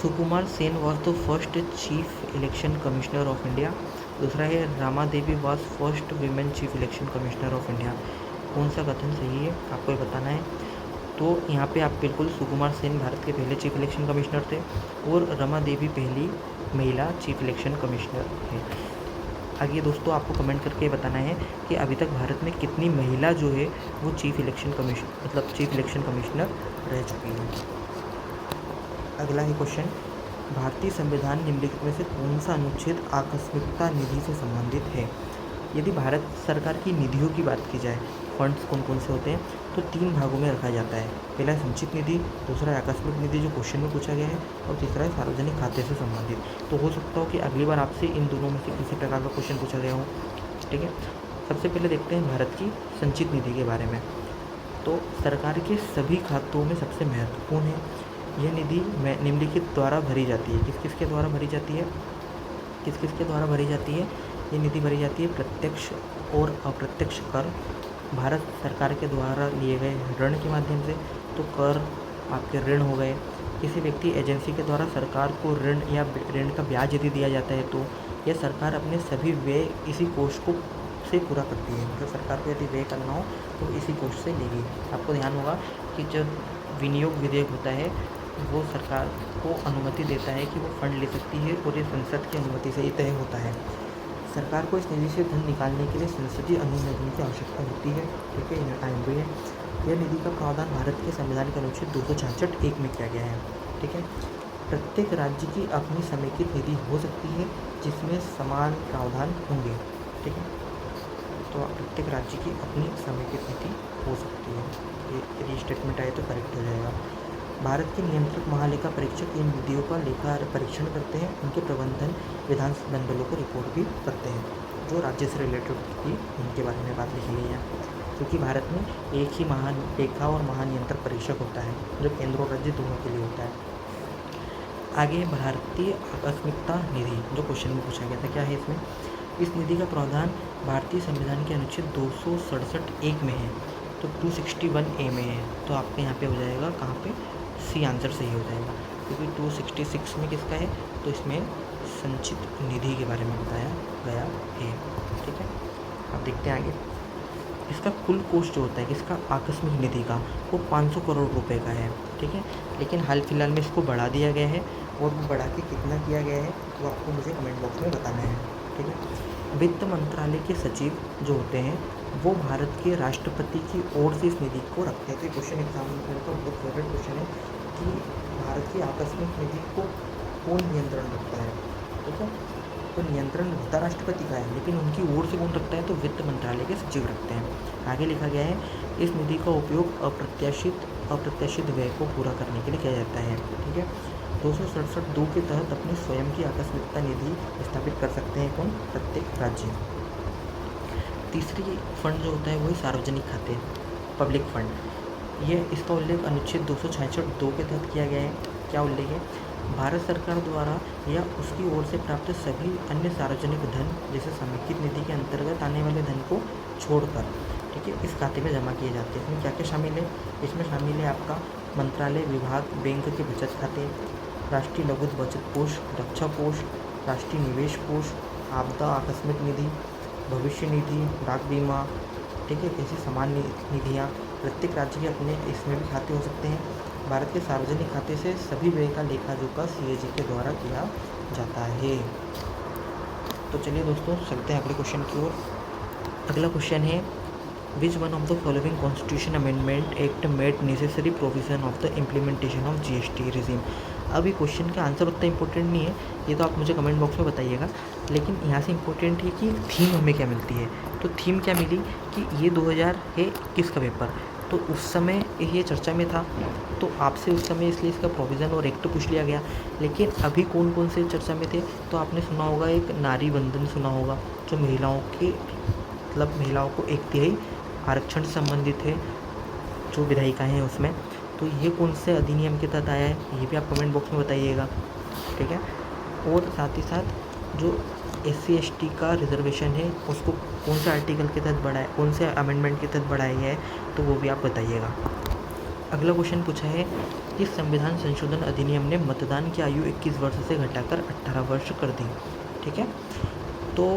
Sukumar Sen was the first chief election commissioner of India. दूसरा है, Rama Devi was first women chief election commissioner of India. कौन सा कथन सही है आपको ये बताना है। तो यहाँ पे आप बिल्कुल, सुकुमार सेन भारत के पहले चीफ इलेक्शन कमिश्नर थे और रमा देवी पहली महिला चीफ इलेक्शन कमिश्नर है। आगे दोस्तों आपको कमेंट करके बताना है कि अभी तक भारत में कितनी महिला जो है वो चीफ इलेक्शन कमिश्नर रह चुकी है। अगला है क्वेश्चन, भारतीय संविधान निम्नलिखित में से कौन सा अनुच्छेद आकस्मिकता निधि से संबंधित है। यदि भारत सरकार की निधियों की बात की जाए, फंड्स कौन कौन से होते हैं, तो 3 भागों में रखा जाता है। पहला है संचित निधि, दूसरा है आकस्मिक निधि जो क्वेश्चन में पूछा गया है, और तीसरा है सार्वजनिक खाते से संबंधित। तो हो सकता हो कि अगली बार आपसे इन दोनों में से किसी प्रकार का क्वेश्चन पूछा गया हो। ठीक है, सबसे पहले देखते हैं भारत की संचित निधि के बारे में। तो सरकार के सभी खातों में सबसे महत्वपूर्ण है यह निधि निम्नलिखित द्वारा भरी जाती है। किस किस के द्वारा भरी जाती है? ये निधि भरी जाती है प्रत्यक्ष और अप्रत्यक्ष कर, भारत सरकार के द्वारा लिए गए ऋण के माध्यम से, तो कर आपके ऋण हो गए। किसी व्यक्ति एजेंसी के द्वारा सरकार को ऋण या ऋण का ब्याज यदि दिया जाता है तो यह सरकार अपने सभी व्यय इसी कोष को से पूरा करती है। मतलब सरकार को यदि व्यय करना हो तो इसी कोष से लेगी। आपको ध्यान होगा कि जब विनियोग विधेयक होता है वो सरकार को अनुमति देता है कि वो फंड ले सकती है और ये संसद की अनुमति से ही तय होता है। सरकार को इस निधि से धन निकालने के लिए संसदीय अनुमोदन की आवश्यकता होती है। ठीक है, इन टाइम पे यह निधि का प्रावधान भारत के संविधान के अनुच्छेद 266(1) में किया गया है। ठीक है, प्रत्येक राज्य की अपनी समेकित निधि हो सकती है जिसमें समान प्रावधान होंगे। ठीक है, तो प्रत्येक राज्य की अपनी समेकित निधि हो सकती है। ये यदि स्टेटमेंट आए तो करेक्ट हो जाएगा। भारत के नियंत्रक महालेखा परीक्षक इन निधियों का लेखा परीक्षण करते हैं, उनके प्रबंधन विधान मंडलों को रिपोर्ट भी करते हैं। जो राज्य से रिलेटेड थी उनके बारे में बात लिखी गई है, क्योंकि भारत में एक ही महालेखा और महानियंत्रक परीक्षक होता है जो केंद्र और राज्य दोनों के लिए होता है। आगे भारतीय आकस्मिकता निधि जो क्वेश्चन में पूछा गया था, क्या है इसमें? इस निधि का प्रावधान भारतीय संविधान के अनुच्छेद 267(1) में है, तो 261(a) में है। तो आपके यहाँ पे हो जाएगा कहाँ पे? सी आंसर सही हो जाएगा, क्योंकि 266 में किसका है? तो इसमें संचित निधि के बारे में बताया गया है। ठीक है, अब देखते हैं आगे। इसका कुल कोस्ट जो होता है इसका आकस्मिक निधि का, वो 500 करोड़ रुपए का है, ठीक है। लेकिन हाल फिलहाल में इसको बढ़ा दिया गया है, और वो बढ़ा के कितना किया गया है वो आपको मुझे कमेंट बॉक्स में बताना है, ठीक है। वित्त मंत्रालय के सचिव जो होते हैं वो भारत के राष्ट्रपति की ओर से इस निधि को रखते हैं। तो क्वेश्चन एग्जाम में का बहुत फेवरेट क्वेश्चन है कि भारत की आकस्मिक निधि को कौन नियंत्रण रखता है, ठीक है। तो नियंत्रण होता राष्ट्रपति का है, लेकिन उनकी ओर से कौन रखता है, तो वित्त मंत्रालय के सचिव रखते हैं। आगे लिखा गया है, इस निधि का उपयोग अप्रत्याशित व्यय को पूरा करने के लिए किया जाता है, ठीक है। 267(2) के तहत अपनी स्वयं की आकस्मिकता निधि स्थापित कर सकते हैं कौन, प्रत्येक राज्य। तीसरी फंड जो होता है वही सार्वजनिक खाते, पब्लिक फंड। ये इसका उल्लेख अनुच्छेद 266(2) के तहत किया गया है। क्या उल्लेख है, भारत सरकार द्वारा या उसकी ओर से प्राप्त सभी अन्य सार्वजनिक धन जैसे समेकित निधि के अंतर्गत आने वाले धन को छोड़कर, ठीक है, इस खाते में जमा किए जाते हैं। इसमें क्या क्या शामिल है, इसमें शामिल है आपका मंत्रालय, विभाग, बैंक के बचत खाते, राष्ट्रीय लघु बचत कोष, रक्षा कोष, राष्ट्रीय निवेश कोष, आपदा आकस्मिक निधि, भविष्य निधि, डाक बीमा, ठीक है, ऐसी समान निधियाँ। प्रत्येक राज्य के अपने इसमें भी खाते हो सकते हैं। भारत के सार्वजनिक खाते से सभी व्यय का लेखा जोखा CAG के द्वारा किया जाता है। तो चलिए दोस्तों चलते हैं अगले क्वेश्चन की ओर। अगला क्वेश्चन है, which one of the following constitution amendment act made necessary provision of the implementation of GST regime. अभी क्वेश्चन का आंसर उतना इंपॉर्टेंट नहीं है, ये तो आप मुझे कमेंट बॉक्स में बताइएगा, लेकिन यहाँ से इम्पोर्टेंट है कि थीम हमें क्या मिलती है। तो थीम क्या मिली कि ये 2021 का पेपर, तो उस समय ये चर्चा में था, तो आपसे उस समय इसलिए इसका प्रोविज़न और एक्ट पूछ लिया गया। लेकिन अभी कौन कौन से चर्चा में थे, तो आपने सुना होगा एक नारी बंधन सुना होगा, जो महिलाओं के मतलब महिलाओं को 1/3 आरक्षण से संबंधित है, जो विधायिका हैं उसमें। तो ये कौन से अधिनियम के तहत आया है, ये भी आप कमेंट बॉक्स में बताइएगा, ठीक है। और साथ ही साथ जो SC ST का रिजर्वेशन है उसको कौन से आर्टिकल के तहत बढ़ाया, कौन से अमेंडमेंट के तहत बढ़ाया गया है, तो वो भी आप बताइएगा। अगला क्वेश्चन पूछा है कि संविधान संशोधन अधिनियम ने मतदान की आयु 21 वर्ष से घटाकर 18 वर्ष कर दी, ठीक है। तो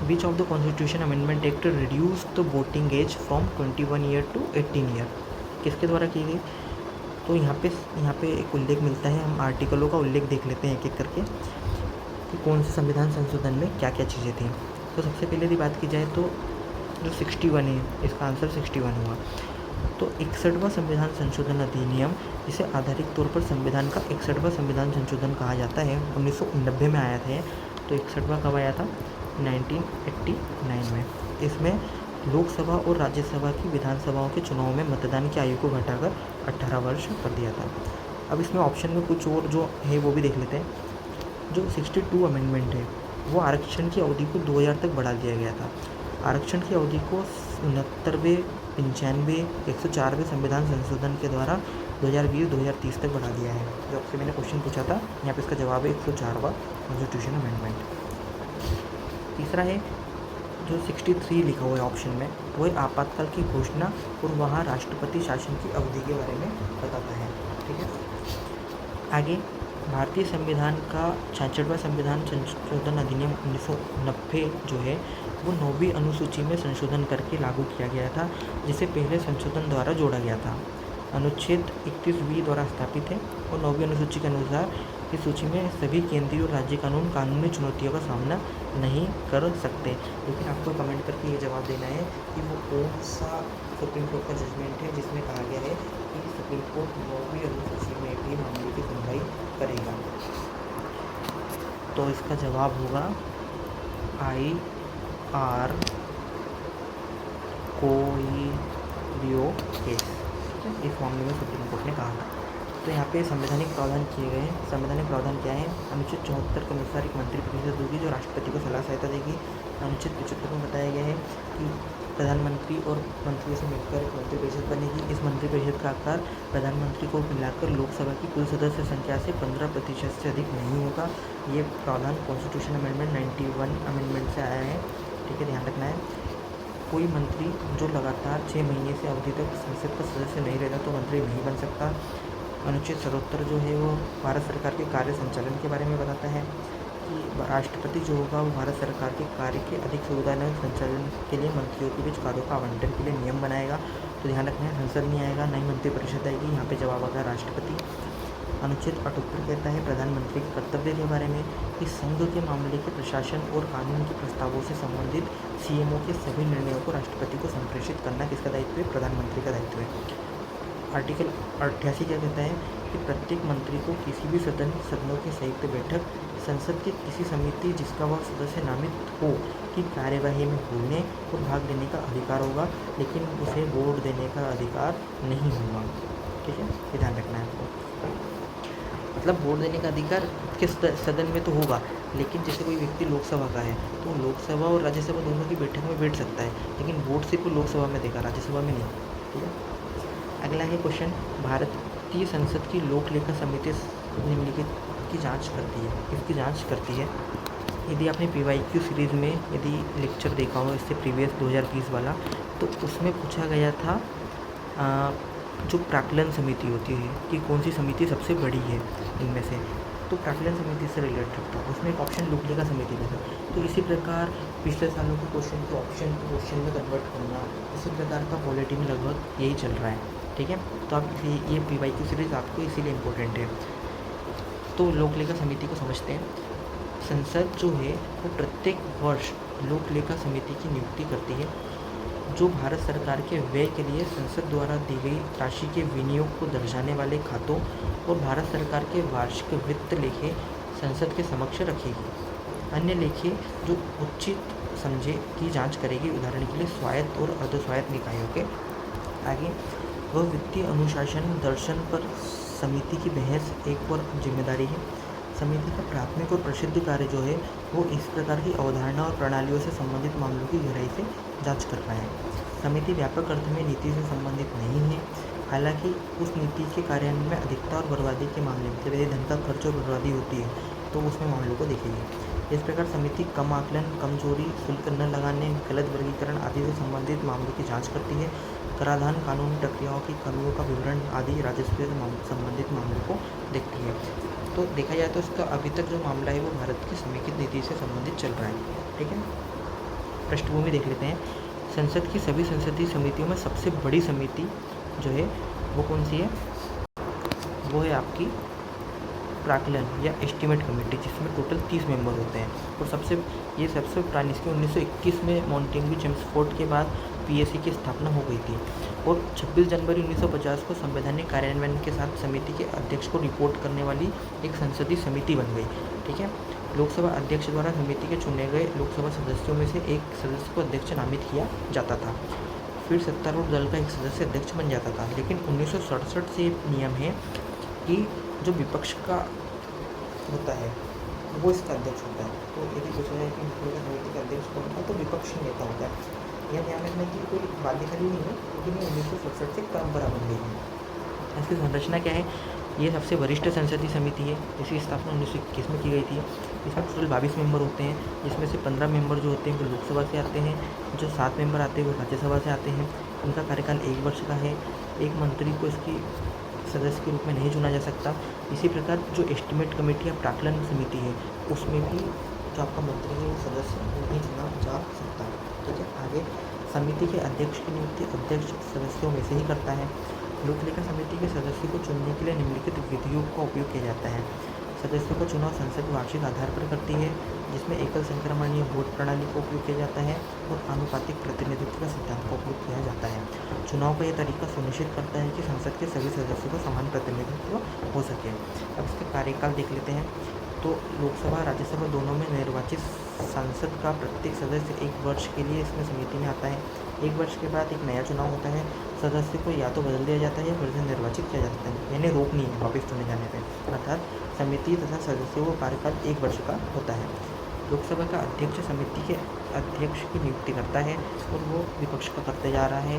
which of the constitution amendment act reduce the voting age from 21 year to 18 year, किसके द्वारा की गई। तो यहाँ पे एक उल्लेख मिलता है, हम आर्टिकलों का उल्लेख देख लेते हैं एक एक करके कि कौन से संविधान संशोधन में क्या क्या चीज़ें थी। तो सबसे पहले यदि बात की जाए तो जो 61 है, इसका आंसर 61 हुआ। तो 61वां संविधान संशोधन अधिनियम, जिसे आधारित तौर पर संविधान का 61वां संविधान संशोधन कहा जाता है, 1990 में आया था। तो 61वां कब आया था, 1989 में। इसमें लोकसभा और राज्यसभा की विधानसभाओं के चुनाव में मतदान की आयु को घटाकर 18 वर्ष कर दिया था। अब इसमें ऑप्शन में कुछ और जो है वो भी देख लेते हैं। जो 62 अमेंडमेंट है वो आरक्षण की अवधि को 2000 तक बढ़ा दिया गया था। आरक्षण की अवधि को 69वें, 95वें, 104वें संविधान संशोधन के द्वारा 2020-2030 तक बढ़ा दिया है। जो आपसे मैंने क्वेश्चन पूछा था, यहाँ पे इसका जवाब है 104वां कॉन्स्टिट्यूशन अमेंडमेंट। तीसरा है जो 63 लिखा हुआ है ऑप्शन में, वो आपातकाल की घोषणा और वहाँ राष्ट्रपति शासन की अवधि के बारे में बताता है, ठीक है। आगे भारतीय संविधान का 66वां संविधान संशोधन अधिनियम 1990 जो है वो 9वीं अनुसूची में संशोधन करके लागू किया गया था, जिसे पहले संशोधन द्वारा जोड़ा गया था। अनुच्छेद 31B द्वारा स्थापित है और 9वीं अनुसूची के अनुसार इस सूची में सभी केंद्रीय और राज्य कानून कानूनी चुनौतियों का सामना नहीं कर सकते। लेकिन आपको कमेंट करके ये जवाब देना है कि वो कौन सा सुप्रीम कोर्ट का जजमेंट है जिसमें कहा गया है कि सुप्रीम कोर्ट 9वीं अनुसूची में भी मामले की सुनवाई करेगा। तो इसका जवाब होगा IR कोलियो केस, इस मामले में सुप्रीम कोर्ट ने कहा था। तो यहाँ पे संवैधानिक प्रावधान किए गए हैं। संवैधानिक प्रावधान क्या है, अनुच्छेद 74 के अनुसार एक मंत्रिपरिषद होगी जो राष्ट्रपति को सलाह सहायता देगी। अनुच्छेद 75 में बताया गया है कि प्रधानमंत्री और मंत्रियों से मिलकर एक मंत्रिपरिषद बनेगी। इस मंत्रिपरिषद का आकार प्रधानमंत्री को मिलाकर लोकसभा की कुल सदस्य संख्या से 15% से अधिक नहीं होगा। ये प्रावधान कॉन्स्टिट्यूशन अमेंडमेंट 91 अमेंडमेंट से आया है, ठीक है, ध्यान रखना है। कोई मंत्री जो लगातार 6 महीने से अवधि तक संसद का सदस्य नहीं रहता तो मंत्री नहीं बन सकता। अनुच्छेद 77 जो है वो भारत सरकार के कार्य संचालन के बारे में बताता है कि राष्ट्रपति जो होगा वो भारत सरकार के कार्य के अधिक सुविधाजनक संचालन के लिए मंत्रियों के बीच कार्यों का आवंटन के लिए नियम बनाएगा। तो ध्यान रखना है, संसद नहीं आएगा, नई मंत्रिपरिषद आएगी। यहाँ पे जवाब आएगा राष्ट्रपति। अनुच्छेद 78 कहता है प्रधानमंत्री के कर्तव्य के बारे में कि संघ के मामले के प्रशासन और कानून के प्रस्तावों से संबंधित सीएमओ के सभी निर्णयों को राष्ट्रपति को संप्रेषित करना किसका दायित्व है? प्रधानमंत्री का दायित्व है। आर्टिकल 88 क्या कहता है कि प्रत्येक मंत्री को किसी भी सदनों की संयुक्त बैठक, संसद की किसी समिति जिसका वह सदस्य नामित हो की कार्यवाही में बोलने और भाग लेने का अधिकार होगा, लेकिन उसे वोट देने का अधिकार नहीं होगा। ठीक है, ये ध्यान रखना है आपको। मतलब वोट देने का अधिकार किस सदन में तो होगा, लेकिन जैसे कोई व्यक्ति लोकसभा का है तो लोकसभा और राज्यसभा दोनों की बैठक में बैठ सकता है, लेकिन वोट सिर्फ लोकसभा में देगा, राज्यसभा में नहीं। ठीक है, अगला है क्वेश्चन, भारतीय संसद की लोक लेखा समिति निम्नलिखित की जांच करती है, किसकी जांच करती है? यदि आपने PYQ सीरीज़ में यदि लेक्चर देखा हो इससे प्रीवियस 2020 वाला, तो उसमें पूछा गया था जो प्राक्कलन समिति होती है कि कौन सी समिति सबसे बड़ी है इनमें से, तो प्राक्कलन समिति से रिलेटेड था। उसमें एक ऑप्शन लोक लेखा समिति का था। तो इसी प्रकार पिछले सालों के क्वेश्चन को ऑप्शन को क्वेश्चन में कन्वर्ट करना, इसी प्रकार का पॉलिटी में लगभग यही चल रहा है। ठीक है, तो आप ये PYQ सीरीज़ आपको इसीलिए इम्पोर्टेंट है। तो लोक लेखा समिति को समझते हैं। संसद जो है वो प्रत्येक वर्ष लोक लेखा समिति की नियुक्ति करती है, जो भारत सरकार के व्यय के लिए संसद द्वारा दी गई राशि के विनियोग को दर्शाने वाले खातों और भारत सरकार के वार्षिक वित्त लेखे संसद के समक्ष रखेगी। अन्य लेखे जो उचित समझे की जांच करेगी, उदाहरण के लिए स्वायत्त और अर्धस्वायत्त निकायों के। आगे, वह वित्तीय अनुशासन दर्शन पर समिति की बहस एक और जिम्मेदारी है। समिति का प्राथमिक और प्रसिद्ध कार्य जो है वो इस प्रकार की अवधारणा और प्रणालियों से संबंधित मामलों की गहराई से जांच करना है। समिति व्यापक अर्थ में नीति से संबंधित नहीं है, हालांकि उस नीति के कार्यान्वयन में अधिकता और बर्बादी के मामले में, जब यदि धन का खर्च और बर्बादी होती है तो उसमें मामलों को देखेगी। इस प्रकार समिति कम आकलन, कम चोरी, शुल्क न लगाने, गलत वर्गीकरण आदि से संबंधित मामलों की जाँच करती है। कराधान कानूनी प्रक्रियाओं की कमियों का विवरण आदि राजस्व से संबंधित मामलों को देखती है। तो देखा जाए तो इसका अभी तक जो मामला है वो भारत की समेकित नीति से संबंधित चल रहा है। ठीक है, पृष्ठभूमि देख लेते हैं। संसद की सभी संसदीय समितियों में सबसे बड़ी समिति जो है वो कौन सी है? वो है आपकी प्राक्कलन या एस्टीमेट कमेटी, जिसमें टोटल 30 मेंबर होते हैं। और सबसे पुरानी इसकी 1921 में मॉन्टेग्यू चेम्सफोर्ड के बाद PAC की स्थापना हो गई थी और 26 जनवरी 1950 को संवैधानिक कार्यान्वयन के साथ समिति के अध्यक्ष को रिपोर्ट करने वाली एक संसदीय समिति बन गई। ठीक है, लोकसभा अध्यक्ष द्वारा समिति के चुने गए लोकसभा सदस्यों में से एक सदस्य को अध्यक्ष नामित किया जाता था, फिर सत्तारूढ़ दल का एक सदस्य अध्यक्ष बन जाता था। लेकिन 1967 से नियम है कि जो विपक्ष का होता है वो इसका अध्यक्ष होता है। तो यदि पूछा जाए कि समिति का अध्यक्ष कौन है तो विपक्षी नेता होता है। यह ध्यान रखने की कोई बाध्यकारी नहीं है, लेकिन ये 1967 से परंपरा बन गई है। इसकी संरचना क्या है? ये सबसे वरिष्ठ संसदीय समिति है, इसकी स्थापना 1921 में की गई थी। इसमें टोटल 22 मेंबर होते हैं, जिसमें से 15 मेंबर जो होते हैं वो लोकसभा से आते हैं, जो 7 मेंबर आते हैं वो राज्यसभा से आते हैं। उनका कार्यकाल 1 वर्ष का है। एक मंत्री को इसकी सदस्य के रूप में नहीं चुना जा सकता। इसी प्रकार जो एस्टीमेट कमेटी या प्राक्कलन समिति है उसमें भी जो आपका मंत्री है वो सदस्य नहीं चुना जा सकता। ठीक है, आगे समिति के अध्यक्ष की नियुक्ति अध्यक्ष सदस्यों में से ही करता है। लोक लेखा समिति के सदस्यों को चुनने के लिए निम्नलिखित विधियों का उपयोग किया जाता है। सदस्यों का चुनाव संसद वार्षिक आधार पर करती है, जिसमें एकल संक्रमणीय वोट प्रणाली का उपयोग किया जाता है और आनुपातिक प्रतिनिधित्व का सिद्धांत का उपयोग किया जाता है। चुनाव का यह तरीका सुनिश्चित करता है कि संसद के सभी सदस्यों को समान प्रतिनिधित्व हो सके। अब इसके कार्यकाल देख लेते हैं। तो लोकसभा राज्यसभा दोनों में निर्वाचित सांसद का प्रत्येक सदस्य 1 वर्ष के लिए इसमें समिति में आता है। 1 वर्ष के बाद एक नया चुनाव होता है। सदस्य को या तो बदल दिया जाता है या फिर से निर्वाचित किया जाता है, यानी रोक नहीं है वापस चुने जाने पर। अर्थात समिति तथा सदस्यों का कार्यकाल 1 वर्ष का होता है। लोकसभा का अध्यक्ष समिति के अध्यक्ष की नियुक्ति करता है और वो विपक्ष का करते जा रहा है।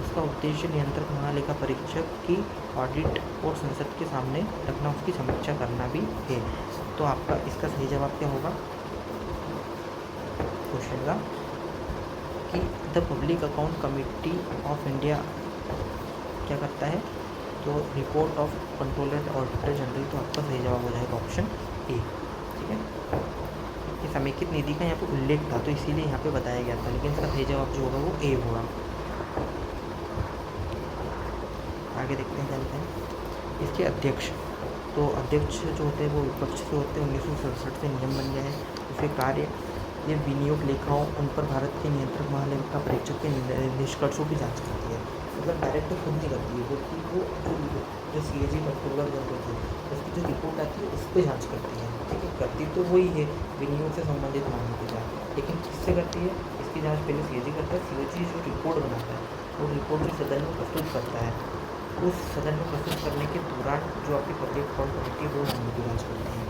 उसका उद्देश्य नियंत्रक महालेखा परीक्षक की ऑडिट और संसद के सामने रखना, उसकी समीक्षा करना भी है। तो आपका इसका सही जवाब क्या होगा क्वेश्चन का कि the public account committee of India क्या करता है? तो report of controller auditor general. तो आपका सही जवाब हो जाएगा ऑप्शन ए। ठीक है, कि समेकित निधि का यहाँ पे उल्लेख था, तो इसीलिए यहाँ पे बताया गया था, लेकिन इसका सही जवाब जो होगा वो ए होगा। आगे देखते हैं क्या लिखा है। इसके अध्यक्ष, तो अध्यक्ष जो होते हैं वो विपक्ष से होते हैं। 1967 से नियम बन गया है। इसके कार्य, ये विनियोग लेखाओं, उन पर भारत के नियंत्रक महालेखा परीक्षक के निष्कर्षों की जांच करती है। मतलब डायरेक्ट तो खुद नहीं करती है, बल्कि वो जो CAG अक्टूबर 2002 उसकी जो रिपोर्ट आती है उस पर जाँच करती है। ठीक है, करती तो वही है विनियोग से संबंधित मामलों की जाँच, लेकिन किससे करती है? इसकी जाँच पहले CAG करता है। CAG जो रिपोर्ट बनाता है वो रिपोर्ट जो सदन में प्रस्तुत करता है, उस सदन में प्रस्तुत करने के दौरान जो आपकी पब्लिक अकाउंट कमेटी वो मामलों की जाँच करती है।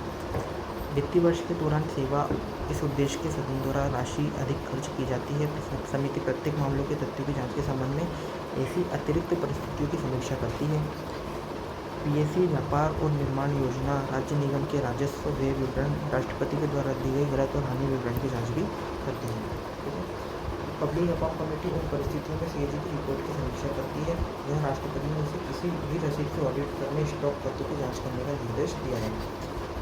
वित्तीय वर्ष के दौरान सेवा इस उद्देश्य के सदन द्वारा राशि अधिक खर्च की जाती है। समिति प्रत्येक मामलों के तथ्यों की जांच के संबंध में ऐसी अतिरिक्त परिस्थितियों की समीक्षा करती है। PSC व्यापार और निर्माण योजना, राज्य निगम के राजस्व व्यय विवरण, राष्ट्रपति के द्वारा दी गई गलत और हानि विवरण की जाँच भी करती है। ठीक है, पब्लिक अकाउंट कमेटी उन परिस्थितियों में CAG की रिपोर्ट की समीक्षा करती है जहाँ राष्ट्रपति ने उसे किसी भी रसीद से ऑडिट करने, स्टॉक तथ्यों की जाँच करने का निर्देश दिया है।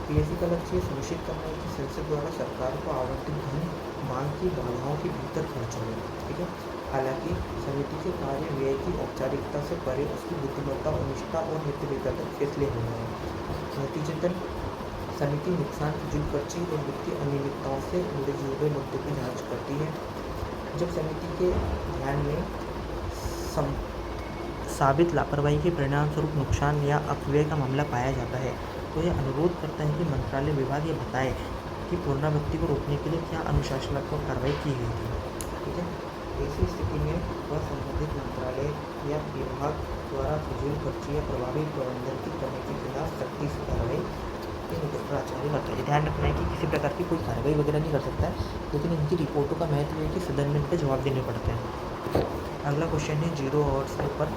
PSC का लक्ष्य सुनिश्चित करना है कि संसद द्वारा सरकार को आवंटित धन मांग की बाधाओं के भीतर खर्च हो। ठीक है, हालांकि समिति के कार्य व्यय की औपचारिकता से परे उसकी बुद्धिमत्ता, निष्ठा और मितव्ययिता तक फैसले हो रहे हैं। नतीजतन समिति नुकसान, फिजूल खर्ची और वित्तीय अनियमितताओं से जुड़े मुद्दों की जाँच करती है। जब समिति के ध्यान में साबित लापरवाही के परिणाम स्वरूप नुकसान या अपव्यय का मामला पाया जाता है तो यह अनुरोध करता है कि मंत्रालय विभाग ये बताए कि पुनरावृत्ति को रोकने के लिए क्या अनुशासनात्मक कार्रवाई की गई थी। ठीक है, ऐसी स्थिति में वह संबंधित मंत्रालय या विभाग द्वारा फिजूल खर्ची या प्रभावी प्रबंधन की कमी के खिलाफ सख्ती से कार्रवाई के निर्देश पर आचार्य करता है। ध्यान रखना है कि किसी प्रकार की कोई कार्रवाई वगैरह नहीं कर सकता है, लेकिन इनकी रिपोर्टों का महत्व है कि सदन में इनके जवाब देने पड़ते हैं। अगला क्वेश्चन है 0 आवर्स के ऊपर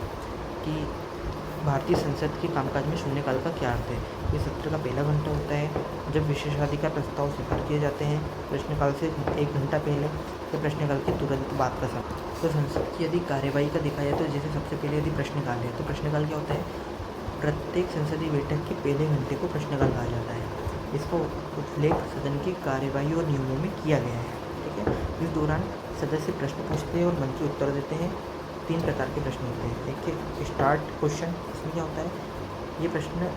कि भारतीय संसद के कामकाज में शून्यकाल का क्या अर्थ है। ये सत्र का पहला घंटा होता है जब विशेषाधिकार प्रस्ताव स्वीकार किए जाते हैं। प्रश्नकाल से 1 घंटा पहले या प्रश्नकाल के तुरंत बाद का समय। तो संसद की यदि कार्यवाही का देखा जाए तो जैसे सबसे पहले यदि प्रश्नकाल है तो प्रश्नकाल क्या होता है? प्रत्येक संसदीय बैठक के पहले घंटे को प्रश्नकाल कहा जाता है। इसका उल्लेख सदन की कार्यवाही और नियमों में किया गया है। ठीक है, इस दौरान सदस्य प्रश्न पूछते हैं और मंत्री उत्तर देते हैं। 3 प्रकार के प्रश्न होते हैं। एक है स्टार्ट क्वेश्चन, इसमें क्या होता है? ये प्रश्न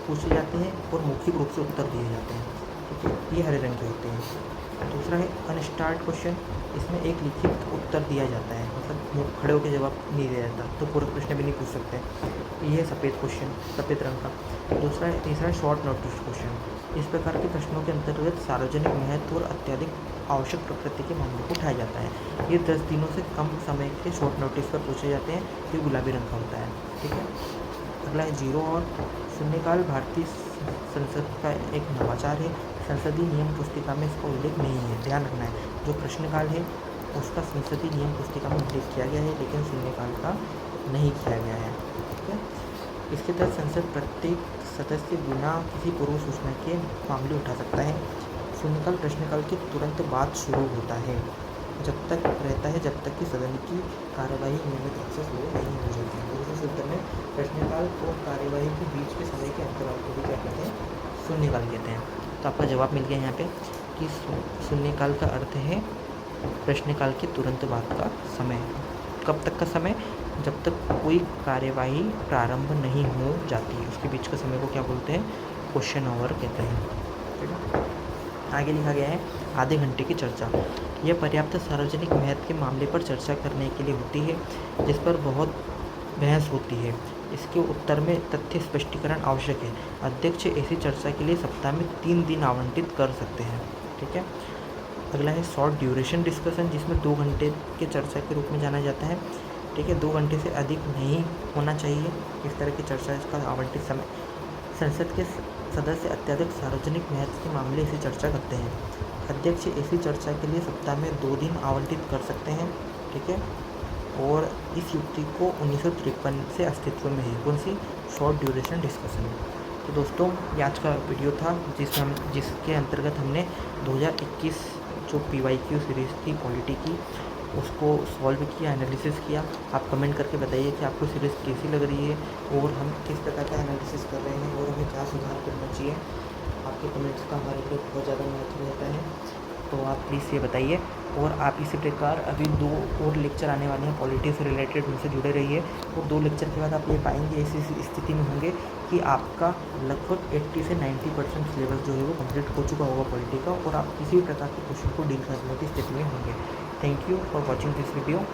पूछे जाते हैं और मौखिक रूप से उत्तर दिए जाते हैं। ठीक है, ये हरे रंग के होते हैं। दूसरा है अनस्टार्ट क्वेश्चन, इसमें एक लिखित उत्तर दिया जाता है, मतलब खड़े होकर जवाब नहीं दिया जाता, तो पूरा प्रश्न भी नहीं पूछ सकते। ये है सफ़ेद क्वेश्चन, सफ़ेद रंग का। तीसरा है शॉर्ट नोटिस क्वेश्चन। इस प्रकार के प्रश्नों के अंतर्गत सार्वजनिक महत्व और अत्यधिक आवश्यक प्रकृति के मामलों को उठाया जाता है। ये 10 दिनों से कम समय के शॉर्ट नोटिस पर पूछे जाते हैं। ये गुलाबी रंग का होता है। ठीक है, अगला है 0 और शून्यकाल भारतीय संसद का एक नवाचार है। संसदीय नियम पुस्तिका में इसका उल्लेख नहीं है, ध्यान रखना है। जो प्रश्नकाल है उसका संसदीय नियम पुस्तिका में उल्लेख किया गया है, लेकिन शून्यकाल का नहीं किया गया है। ठीक है, इसके तहत संसद प्रत्येक सदस्य बिना किसी पूर्व सूचना के मामले उठा सकता है। शून्यकाल प्रश्नकाल के तुरंत बाद शुरू होता है, जब तक रहता है जब तक कि सदन की कार्यवाही नियमित रूप से शुरू नहीं हो जाती है। दूसरे शब्द में प्रश्नकाल और कार्यवाही के बीच के समय के अंतराल को भी क्या कहते हैं? शून्यकाल कहते हैं। तो आपका जवाब मिल गया यहाँ पे कि शून्यकाल का अर्थ है प्रश्नकाल के तुरंत बाद का समय। कब तक का समय? जब तक कोई कार्यवाही प्रारंभ नहीं हो जाती है, उसके बीच के समय को क्या बोलते हैं? क्वेश्चन आवर कहते हैं। ठीक है, आगे लिखा गया है आधे घंटे की चर्चा। यह पर्याप्त सार्वजनिक महत्व के मामले पर चर्चा करने के लिए होती है जिस पर बहुत बहस होती है। इसके उत्तर में तथ्य स्पष्टीकरण आवश्यक है। अध्यक्ष ऐसी चर्चा के लिए सप्ताह में 3 दिन आवंटित कर सकते हैं। ठीक है, अगला है शॉर्ट ड्यूरेशन डिस्कशन, जिसमें 2 घंटे के चर्चा के रूप में जाना जाता है। ठीक है, 2 घंटे से अधिक नहीं होना चाहिए इस तरह की चर्चा का आवंटित समय। संसद के सदस्य अत्यधिक सार्वजनिक महत्व के मामले से चर्चा करते हैं। अध्यक्ष ऐसी चर्चा के लिए सप्ताह में 2 दिन आवंटित कर सकते हैं। ठीक है, और इस युक्ति को 1953 से अस्तित्व में है। कौन सी? Short duration discussion. तो दोस्तों, ये आज का वीडियो था जिसके अंतर्गत हमने 2021 जो PYQ सीरीज़ थी पॉलिटी की, उसको सॉल्व किया, एनालिसिस किया। आप कमेंट करके बताइए कि आपको सीरीज़ कैसी लग रही है और हम किस प्रकार का एनालिसिस कर रहे हैं और हमें क्या सुधार करना चाहिए। आपके कमेंट्स का हमारे लिए बहुत ज़्यादा महत्व रहता है। तो आप प्लीज़ ये बताइए। और आप इसी प्रकार अभी 2 और लेक्चर आने वाले हैं पॉलिटी से रिलेटेड, उनसे जुड़े रहिए। और 2 लेक्चर के बाद आप ये पाएंगे ऐसी स्थिति में होंगे कि आपका लगभग 80 से 90% सिलेबस जो है वो कंप्लीट हो चुका होगा पॉलिटी का, और आप किसी भी प्रकार के क्वेश्चन को डील करने की स्थिति में होंगे। Thank you for watching this video.